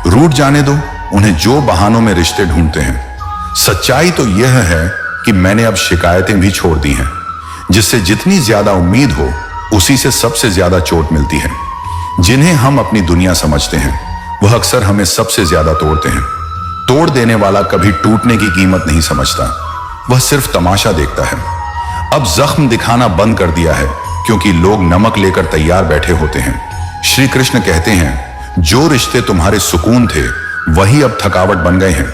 रूठ जाने दो उन्हें जो बहानों में रिश्ते ढूंढते हैं। सच्चाई तो यह है कि मैंने अब शिकायतें भी छोड़ दी हैं, जिससे जितनी ज्यादा उम्मीद हो उसी से सबसे ज्यादा चोट मिलती है। जिन्हें हम अपनी दुनिया समझते हैं वह अक्सर हमें सबसे ज्यादा तोड़ते हैं। तोड़ देने वाला कभी टूटने की कीमत नहीं समझता, वह सिर्फ तमाशा देखता है। अब जख्म दिखाना बंद कर दिया है, क्योंकि लोग नमक लेकर तैयार बैठे होते हैं। श्री कृष्ण कहते हैं, जो रिश्ते तुम्हारे सुकून थे वही अब थकावट बन गए हैं,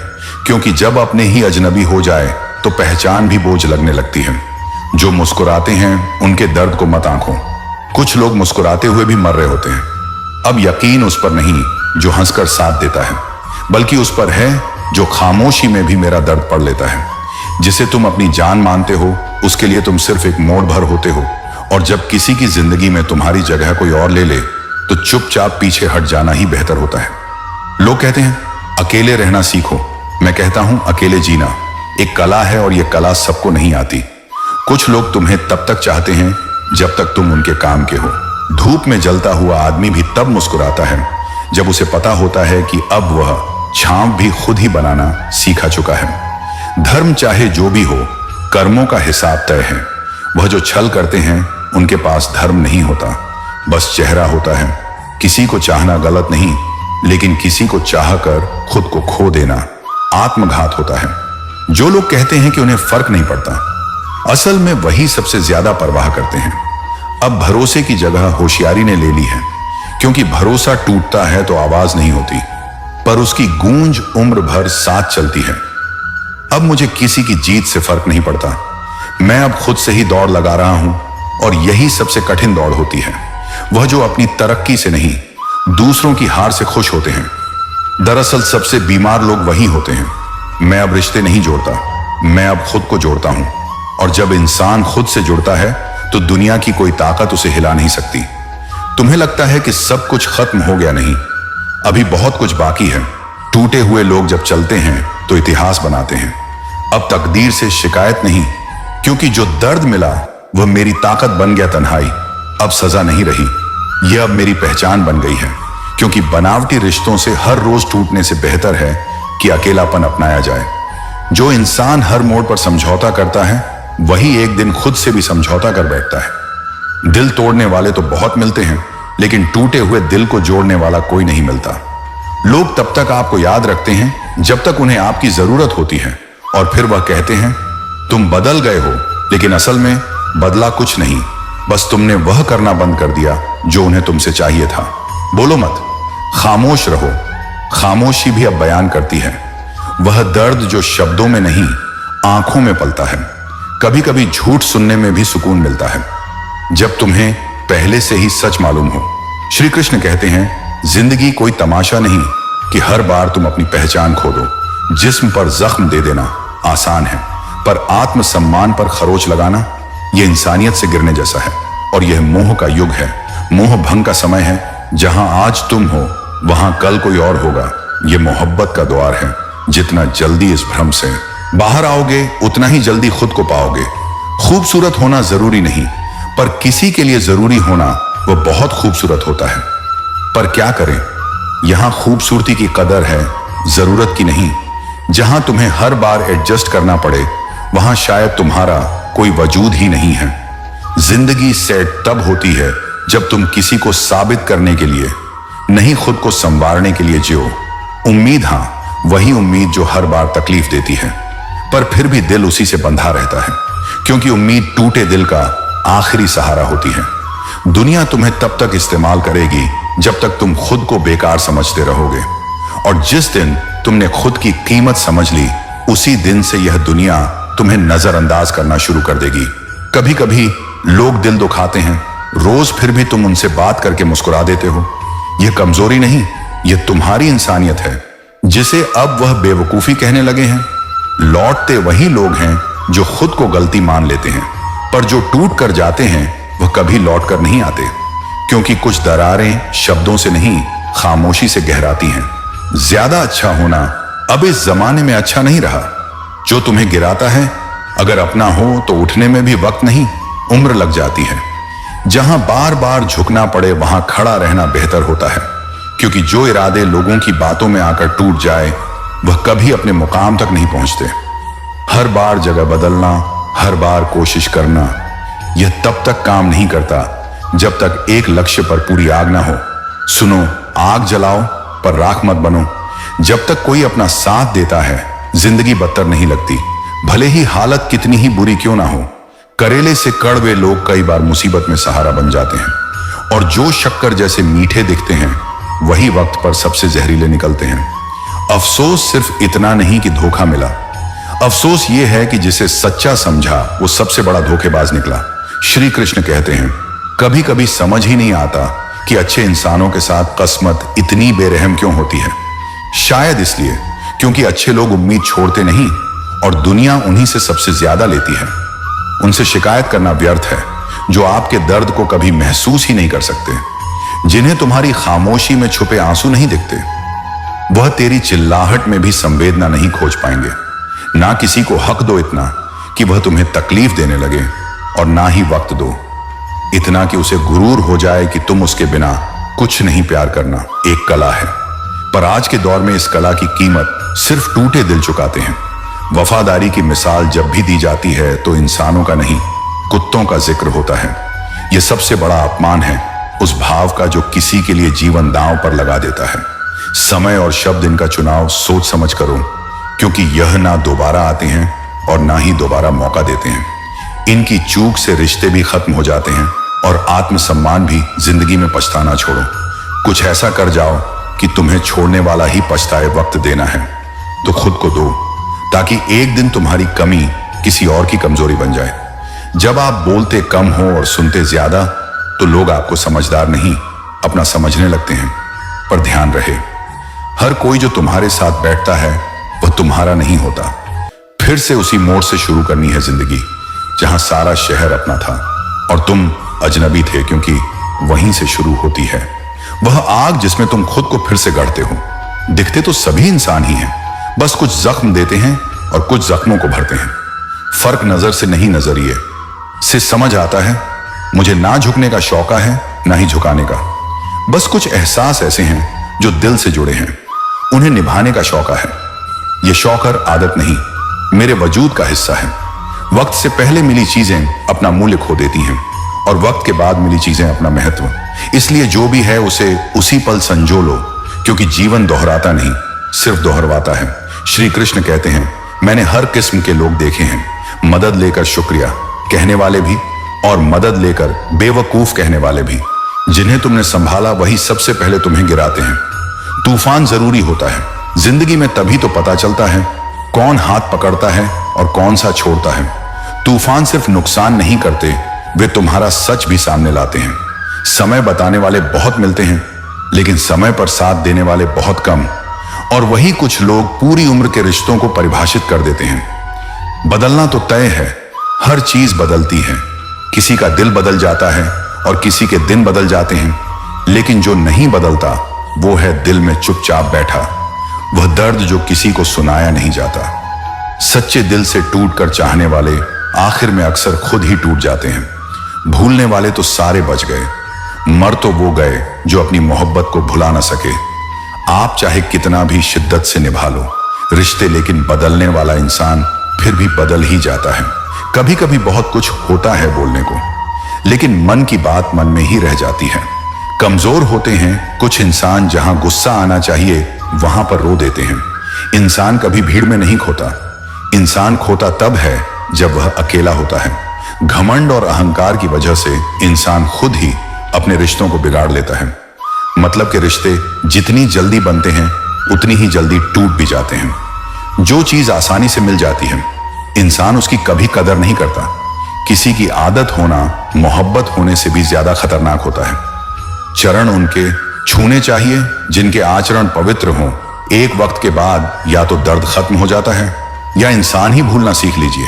क्योंकि जब अपने ही अजनबी हो जाए तो पहचान भी बोझ लगने लगती है। जो मुस्कुराते हैं उनके दर्द को मत आंको। कुछ लोग मुस्कुराते हुए भी मर रहे होते हैं। अब यकीन उस पर नहीं जो हंसकर साथ देता है, बल्कि उस पर है जो खामोशी में भी मेरा दर्द पढ़ लेता है। जिसे तुम अपनी जान मानते हो उसके लिए तुम सिर्फ एक मोड़ भर होते हो, और जब किसी की जिंदगी में तुम्हारी जगह कोई और ले ले तो चुपचाप पीछे हट जाना ही बेहतर होता है। लोग कहते हैं अकेले रहना सीखो, मैं कहता हूं अकेले जीना एक कला है, और यह कला सबको नहीं आती। कुछ लोग तुम्हें तब तक चाहते हैं जब तक तुम उनके काम के हो। धूप में जलता हुआ आदमी भी तब मुस्कुराता है जब उसे पता होता है कि अब वह छांव भी खुद ही बनाना सीखा चुका है। धर्म चाहे जो भी हो, कर्मों का हिसाब तय है। वह जो छल करते हैं उनके पास धर्म नहीं होता, बस चेहरा होता है। किसी को चाहना गलत नहीं, लेकिन किसी को चाहकर खुद को खो देना आत्मघात होता है। जो लोग कहते हैं कि उन्हें फर्क नहीं पड़ता, असल में वही सबसे ज्यादा परवाह करते हैं। अब भरोसे की जगह होशियारी ने ले ली है, क्योंकि भरोसा टूटता है तो आवाज नहीं होती, पर उसकी गूंज उम्र भर साथ चलती है। अब मुझे किसी की जीत से फर्क नहीं पड़ता। मैं अब खुद से ही दौड़ लगा रहा हूं, और यही सबसे कठिन दौड़ होती है। वह जो अपनी तरक्की से नहीं, दूसरों की हार से खुश होते हैं। दरअसल सबसे बीमार लोग वही होते हैं। मैं अब रिश्ते नहीं जोड़ता, मैं अब खुद को जोड़ता हूं, और जब इंसान खुद से जुड़ता है तो दुनिया की कोई ताकत उसे हिला नहीं सकती। तुम्हें लगता है कि सब कुछ खत्म हो गया, नहीं, अभी बहुत कुछ बाकी है। टूटे हुए लोग जब चलते हैं तो इतिहास बनाते हैं। अब तकदीर से शिकायत नहीं, क्योंकि जो दर्द मिला वह मेरी ताकत बन गया। तन्हाई अब सजा नहीं रही, यह अब मेरी पहचान बन गई है। क्योंकि बनावटी रिश्तों से हर रोज टूटने से बेहतर है कि अकेलापन अपनाया जाए। जो इंसान हर मोड़ पर समझौता करता है वही एक दिन खुद से भी समझौता कर बैठता है। दिल तोड़ने वाले तो बहुत मिलते हैं, लेकिन टूटे हुए दिल को जोड़ने वाला कोई नहीं मिलता। लोग तब तक आपको याद रखते हैं जब तक उन्हें आपकी जरूरत होती है, और फिर वह कहते हैं तुम बदल गए हो, लेकिन असल में बदला कुछ नहीं, बस तुमने वह करना बंद कर दिया जो उन्हें तुमसे चाहिए था। बोलो मत, खामोश रहो। खामोशी भी अब बयान करती है। वह दर्द जो शब्दों में नहीं आंखों में पलता है। कभी कभी झूठ सुनने में भी सुकून मिलता है, जब तुम्हें पहले से ही सच मालूम हो। श्री कृष्ण कहते हैं जिंदगी कोई तमाशा नहीं कि हर बार तुम अपनी पहचान खो दो। जिस्म पर जख्म दे देना आसान है, पर आत्मसम्मान पर खरोच लगाना यह इंसानियत से गिरने जैसा है। और यह मोह का युग है, मोह भंग का समय है। जहां आज तुम हो वहां कल कोई और होगा। यह मोहब्बत का द्वार है। जितना जल्दी इस भ्रम से बाहर आओगे उतना ही जल्दी खुद को पाओगे। खूबसूरत होना जरूरी नहीं, पर किसी के लिए जरूरी होना वह बहुत खूबसूरत होता है। पर क्या करें, यहां खूबसूरती की कदर है, जरूरत की नहीं। जहां तुम्हें हर बार एडजस्ट करना पड़े वहां शायद तुम्हारा कोई वजूद ही नहीं है। जिंदगी सेट तब होती है जब तुम किसी को साबित करने के लिए नहीं, खुद को संवारने के लिए जियो। उम्मीद, हाँ, वही उम्मीद जो हर बार तकलीफ देती है, पर फिर भी दिल उसी से बंधा रहता है, क्योंकि उम्मीद टूटे दिल का आखिरी सहारा होती है। दुनिया तुम्हें तब तक इस्तेमाल करेगी जब तक तुम खुद को बेकार समझते रहोगे, और जिस दिन तुमने खुद की कीमत समझ ली, उसी दिन से यह दुनिया तुम्हें नजरअंदाज करना शुरू कर देगी। कभी कभी लोग दिल दुखाते हैं रोज, फिर भी तुम उनसे बात करके मुस्कुरा देते हो। यह कमजोरी नहीं, यह तुम्हारी इंसानियत है, जिसे अब वह बेवकूफी कहने लगे हैं। लौटते वही लोग हैं जो खुद को गलती मान लेते हैं, पर जो टूट कर जाते हैं वह कभी लौट कर नहीं आते, क्योंकि कुछ दरारें शब्दों से नहीं, खामोशी से गहराती हैं। ज्यादा अच्छा होना अब इस जमाने में अच्छा नहीं रहा। जो तुम्हें गिराता है, अगर अपना हो तो उठने में भी वक्त नहीं, उम्र लग जाती है। जहां बार बार झुकना पड़े वहां खड़ा रहना बेहतर होता है, क्योंकि जो इरादे लोगों की बातों में आकर टूट जाए वह कभी अपने मुकाम तक नहीं पहुंचते। हर बार जगह बदलना, हर बार कोशिश करना, यह तब तक काम नहीं करता जब तक एक लक्ष्य पर पूरी आग ना हो। सुनो, आग जलाओ पर राख मत बनो। जब तक कोई अपना साथ देता है, जिंदगी बदतर नहीं लगती, भले ही हालत कितनी ही बुरी क्यों ना हो। करेले से कड़वे लोग कई बार मुसीबत में सहारा बन जाते हैं, और जो शक्कर जैसे मीठे दिखते हैं वही वक्त पर सबसे जहरीले निकलते हैं। अफसोस सिर्फ इतना नहीं कि धोखा मिला, अफसोस यह है कि जिसे सच्चा समझा वो सबसे बड़ा धोखेबाज निकला। श्री कृष्ण कहते हैं, कभी कभी समझ ही नहीं आता कि अच्छे इंसानों के साथ किस्मत इतनी बेरहम क्यों होती है। शायद इसलिए क्योंकि अच्छे लोग उम्मीद छोड़ते नहीं, और दुनिया उन्हीं से सबसे ज्यादा लेती है। उनसे शिकायत करना व्यर्थ है जो आपके दर्द को कभी महसूस ही नहीं कर सकते, जिन्हें तुम्हारी खामोशी में छुपे आंसू नहीं दिखते। वह तेरी चिल्लाहट में भी संवेदना नहीं खोज पाएंगे। ना किसी को हक दो इतना कि वह तुम्हें तकलीफ देने लगे, और ना ही वक्त दो इतना कि उसे गुरूर हो जाए कि तुम उसके बिना कुछ नहीं। प्यार करना एक कला है, पर आज के दौर में इस कला की कीमत सिर्फ टूटे दिल चुकाते हैं। वफादारी की मिसाल जब भी दी जाती है तो इंसानों का नहीं, कुत्तों का जिक्र होता है। यह सबसे बड़ा अपमान है उस भाव का जो किसी के लिए जीवन दांव पर लगा देता है। समय और शब्द इनका चुनाव सोच समझ करो, क्योंकि यह ना दोबारा आते हैं और ना ही दोबारा मौका देते हैं। इनकी चूक से रिश्ते भी खत्म हो जाते हैं, और आत्मसम्मान भी। जिंदगी में पछताना छोड़ो, कुछ ऐसा कर जाओ कि तुम्हें छोड़ने वाला ही पछताए। वक्त देना है तो खुद को दो, ताकि एक दिन तुम्हारी कमी किसी और की कमजोरी बन जाए। जब आप बोलते कम हो और सुनते ज्यादा, तो लोग आपको समझदार नहीं, अपना समझने लगते हैं। पर ध्यान रहे, हर कोई जो तुम्हारे साथ बैठता है वह तुम्हारा नहीं होता। फिर से उसी मोड़ से शुरू करनी है जिंदगी, जहां सारा शहर अपना था और तुम अजनबी थे, क्योंकि वहीं से शुरू होती है वह आग जिसमें तुम खुद को फिर से गढ़ते हो। दिखते तो सभी इंसान ही हैं, बस कुछ जख्म देते हैं और कुछ जख्मों को भरते हैं। फर्क नजर से नहीं, नजरिए से समझ आता है। मुझे ना झुकने का शौका है, ना ही झुकाने का। बस कुछ एहसास ऐसे हैं जो दिल से जुड़े हैं, उन्हें निभाने का शौका है। यह शौकर आदत नहीं, मेरे वजूद का हिस्सा है। वक्त से पहले मिली चीजें अपना मूल्य खो देती हैं, और वक्त के बाद मिली चीजें अपना महत्व। इसलिए जो भी है उसे उसी पल संजो लो, क्योंकि जीवन दोहराता नहीं, सिर्फ दोहरवाता है। श्री कृष्ण कहते हैं, मैंने हर किस्म के लोग देखे हैं, मदद लेकर शुक्रिया कहने वाले भी, और मदद लेकर बेवकूफ कहने वाले भी। जिन्हें तुमने संभाला वही सबसे पहले तुम्हें गिराते हैं। तूफान जरूरी होता है जिंदगी में, तभी तो पता चलता है कौन हाथ पकड़ता है और कौन सा छोड़ता है। तूफान सिर्फ नुकसान नहीं करते, वे तुम्हारा सच भी सामने लाते हैं। समय बताने वाले बहुत मिलते हैं, लेकिन समय पर साथ देने वाले बहुत कम, और वही कुछ लोग पूरी उम्र के रिश्तों को परिभाषित कर देते हैं। बदलना तो तय है, हर चीज बदलती है। किसी का दिल बदल जाता है और किसी के दिन बदल जाते हैं, लेकिन जो नहीं बदलता वो है दिल में चुपचाप बैठा वह दर्द जो किसी को सुनाया नहीं जाता। सच्चे दिल से टूटकर चाहने वाले आखिर में अक्सर खुद ही टूट जाते हैं। भूलने वाले तो सारे बच गए, मर तो वो गए जो अपनी मोहब्बत को भुला ना सके। आप चाहे कितना भी शिद्दत से निभा लो रिश्ते, लेकिन बदलने वाला इंसान फिर भी बदल ही जाता है। कभी कभी बहुत कुछ होता है बोलने को, लेकिन मन की बात मन में ही रह जाती है। कमजोर होते हैं कुछ इंसान, जहां गुस्सा आना चाहिए वहां पर रो देते हैं। इंसान कभी भीड़ में नहीं खोता, इंसान खोता तब है जब वह अकेला होता है। घमंड और अहंकार की वजह से इंसान खुद ही अपने रिश्तों को बिगाड़ लेता है। मतलब के रिश्ते जितनी जल्दी बनते हैं उतनी ही जल्दी टूट भी जाते हैं। जो चीज आसानी से मिल जाती है इंसान उसकी कभी कदर नहीं करता। किसी की आदत होना मोहब्बत होने से भी ज्यादा खतरनाक होता है। चरण उनके छूने चाहिए जिनके आचरण पवित्र हों। एक वक्त के बाद या तो दर्द खत्म हो जाता है या इंसान ही भूलना सीख लीजिए।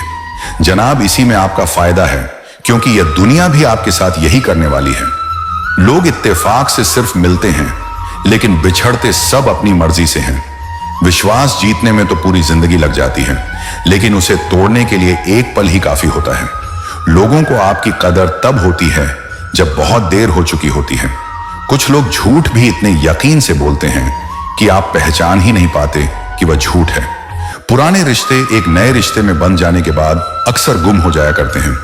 जनाब, इसी में आपका फायदा है, क्योंकि यह दुनिया भी आपके साथ यही करने वाली है। लोग इत्तेफाक से सिर्फ मिलते हैं, लेकिन बिछड़ते सब अपनी मर्जी से हैं। विश्वास जीतने में तो पूरी जिंदगी लग जाती है, लेकिन उसे तोड़ने के लिए एक पल ही काफी होता है। लोगों को आपकी कदर तब होती है जब बहुत देर हो चुकी होती है। कुछ लोग झूठ भी इतने यकीन से बोलते हैं कि आप पहचान ही नहीं पाते कि वह झूठ है। पुराने रिश्ते एक नए रिश्ते में बन जाने के बाद अक्सर गुम हो जाया करते हैं।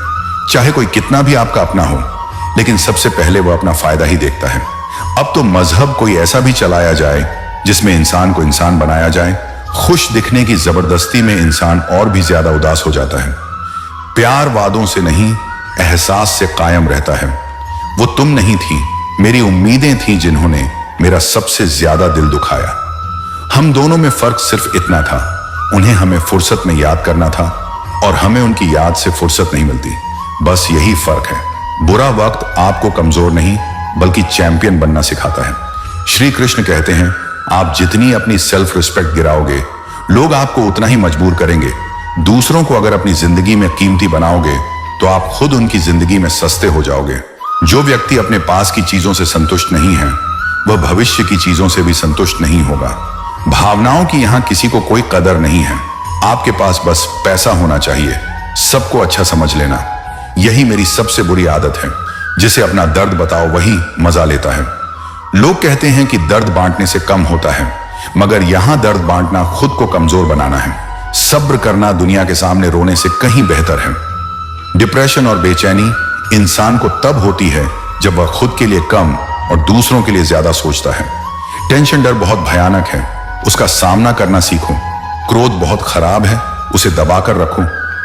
चाहे कोई कितना भी आपका अपना हो, लेकिन सबसे पहले वह अपना फायदा ही देखता है। अब तो मजहब कोई ऐसा भी चलाया जाए जिसमें इंसान को इंसान बनाया जाए। खुश दिखने की जबरदस्ती में इंसान और भी ज्यादा उदास हो जाता है। प्यार वादों से नहीं, एहसास से कायम रहता है। वो तुम नहीं थी, मेरी उम्मीदें थी जिन्होंने मेरा सबसे ज्यादा दिल दुखाया। हम दोनों में फर्क सिर्फ इतना था, उन्हें हमें फुर्सत में याद करना था और हमें उनकी याद से फुर्सत नहीं मिलती। बस यही फर्क है। बुरा वक्त आपको कमजोर नहीं बल्कि चैंपियन बनना सिखाता है। श्री कृष्ण कहते हैं, आप जितनी अपनी सेल्फ रिस्पेक्ट गिराओगे, लोग आपको उतना ही मजबूर करेंगे। दूसरों को अगर अपनी जिंदगी में कीमती बनाओगे तो आप खुद उनकी जिंदगी में सस्ते हो जाओगे। जो व्यक्ति अपने पास की चीजों से संतुष्ट नहीं है, वह भविष्य की चीजों से भी संतुष्ट नहीं होगा। भावनाओं की यहां किसी को कोई कदर नहीं है। आपके पास बस पैसा होना चाहिए, सबको अच्छा समझ लेना। यही मेरी सबसे बुरी आदत है। जिसे अपना दर्द बताओ वही मजा लेता है। लोग कहते हैं कि दर्द बांटने से कम होता है, मगर यहां दर्द बांटना खुद को कमजोर बनाना है। सब्र करना दुनिया के सामने रोने से कहीं बेहतर है। डिप्रेशन और बेचैनी इंसान को तब होती है जब वह खुद के लिए कम और दूसरों के लिए ज्यादा सोचता है। टेंशन डर बहुत भयानक है, उसका सामना करना सीखो। क्रोध बहुत खराब है, उसे दबाकर रखो।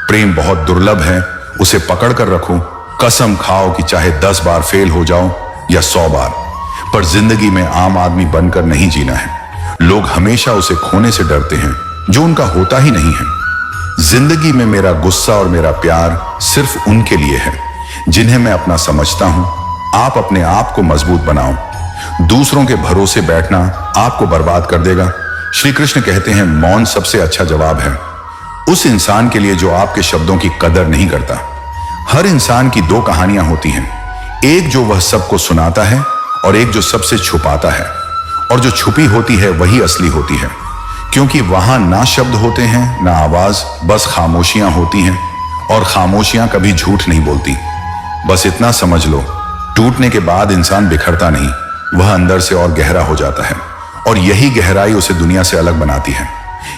प्रेम बहुत दुर्लभ है, उसे पकड़ कर रखो। कसम खाओ कि चाहे 10 बार फेल हो जाओ या 100 बार, पर जिंदगी में आम आदमी बनकर नहीं जीना है। लोग हमेशा उसे खोने से डरते हैं जो उनका होता ही नहीं है। जिंदगी में मेरा गुस्सा और मेरा प्यार सिर्फ उनके लिए है जिन्हें मैं अपना समझता हूं। आप अपने आप को मजबूत बनाओ। दूसरों के भरोसे बैठना आपको बर्बाद कर देगा। श्री कृष्ण कहते हैं, मौन सबसे अच्छा जवाब है उस इंसान के लिए जो आपके शब्दों की कदर नहीं करता। हर इंसान की 2 कहानियां होती हैं, एक जो वह सबको सुनाता है और एक जो सबसे छुपाता है। और जो छुपी होती है वही असली होती है, क्योंकि वहां ना शब्द होते हैं ना आवाज, बस खामोशियां होती हैं। और खामोशियां कभी झूठ नहीं बोलती। बस इतना समझ लो, टूटने के बाद इंसान बिखरता नहीं, वह अंदर से और गहरा हो जाता है। और यही गहराई उसे दुनिया से अलग बनाती है।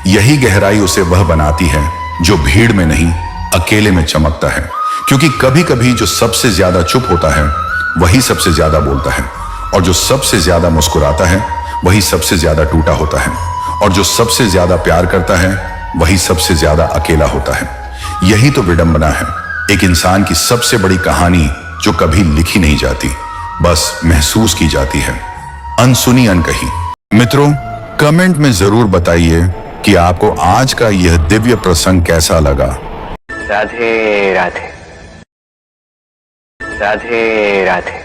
यही गहराई उसे वह बनाती है जो भीड़ में नहीं, अकेले में चमकता है। क्योंकि कभी कभी जो सबसे ज्यादा चुप होता है वही सबसे ज्यादा बोलता है, और जो सबसे ज्यादा मुस्कुराता है वही सबसे ज्यादा टूटा होता है, और जो सबसे ज्यादा प्यार करता है वही सबसे ज्यादा अकेला होता है। यही तो विडंबना है, एक इंसान की सबसे बड़ी कहानी जो कभी लिखी नहीं जाती, बस महसूस की जाती है, अनसुनी अनकही। मित्रों, कमेंट में जरूर बताइए कि आपको आज का यह दिव्य प्रसंग कैसा लगा। राधे राधे, राधे राधे।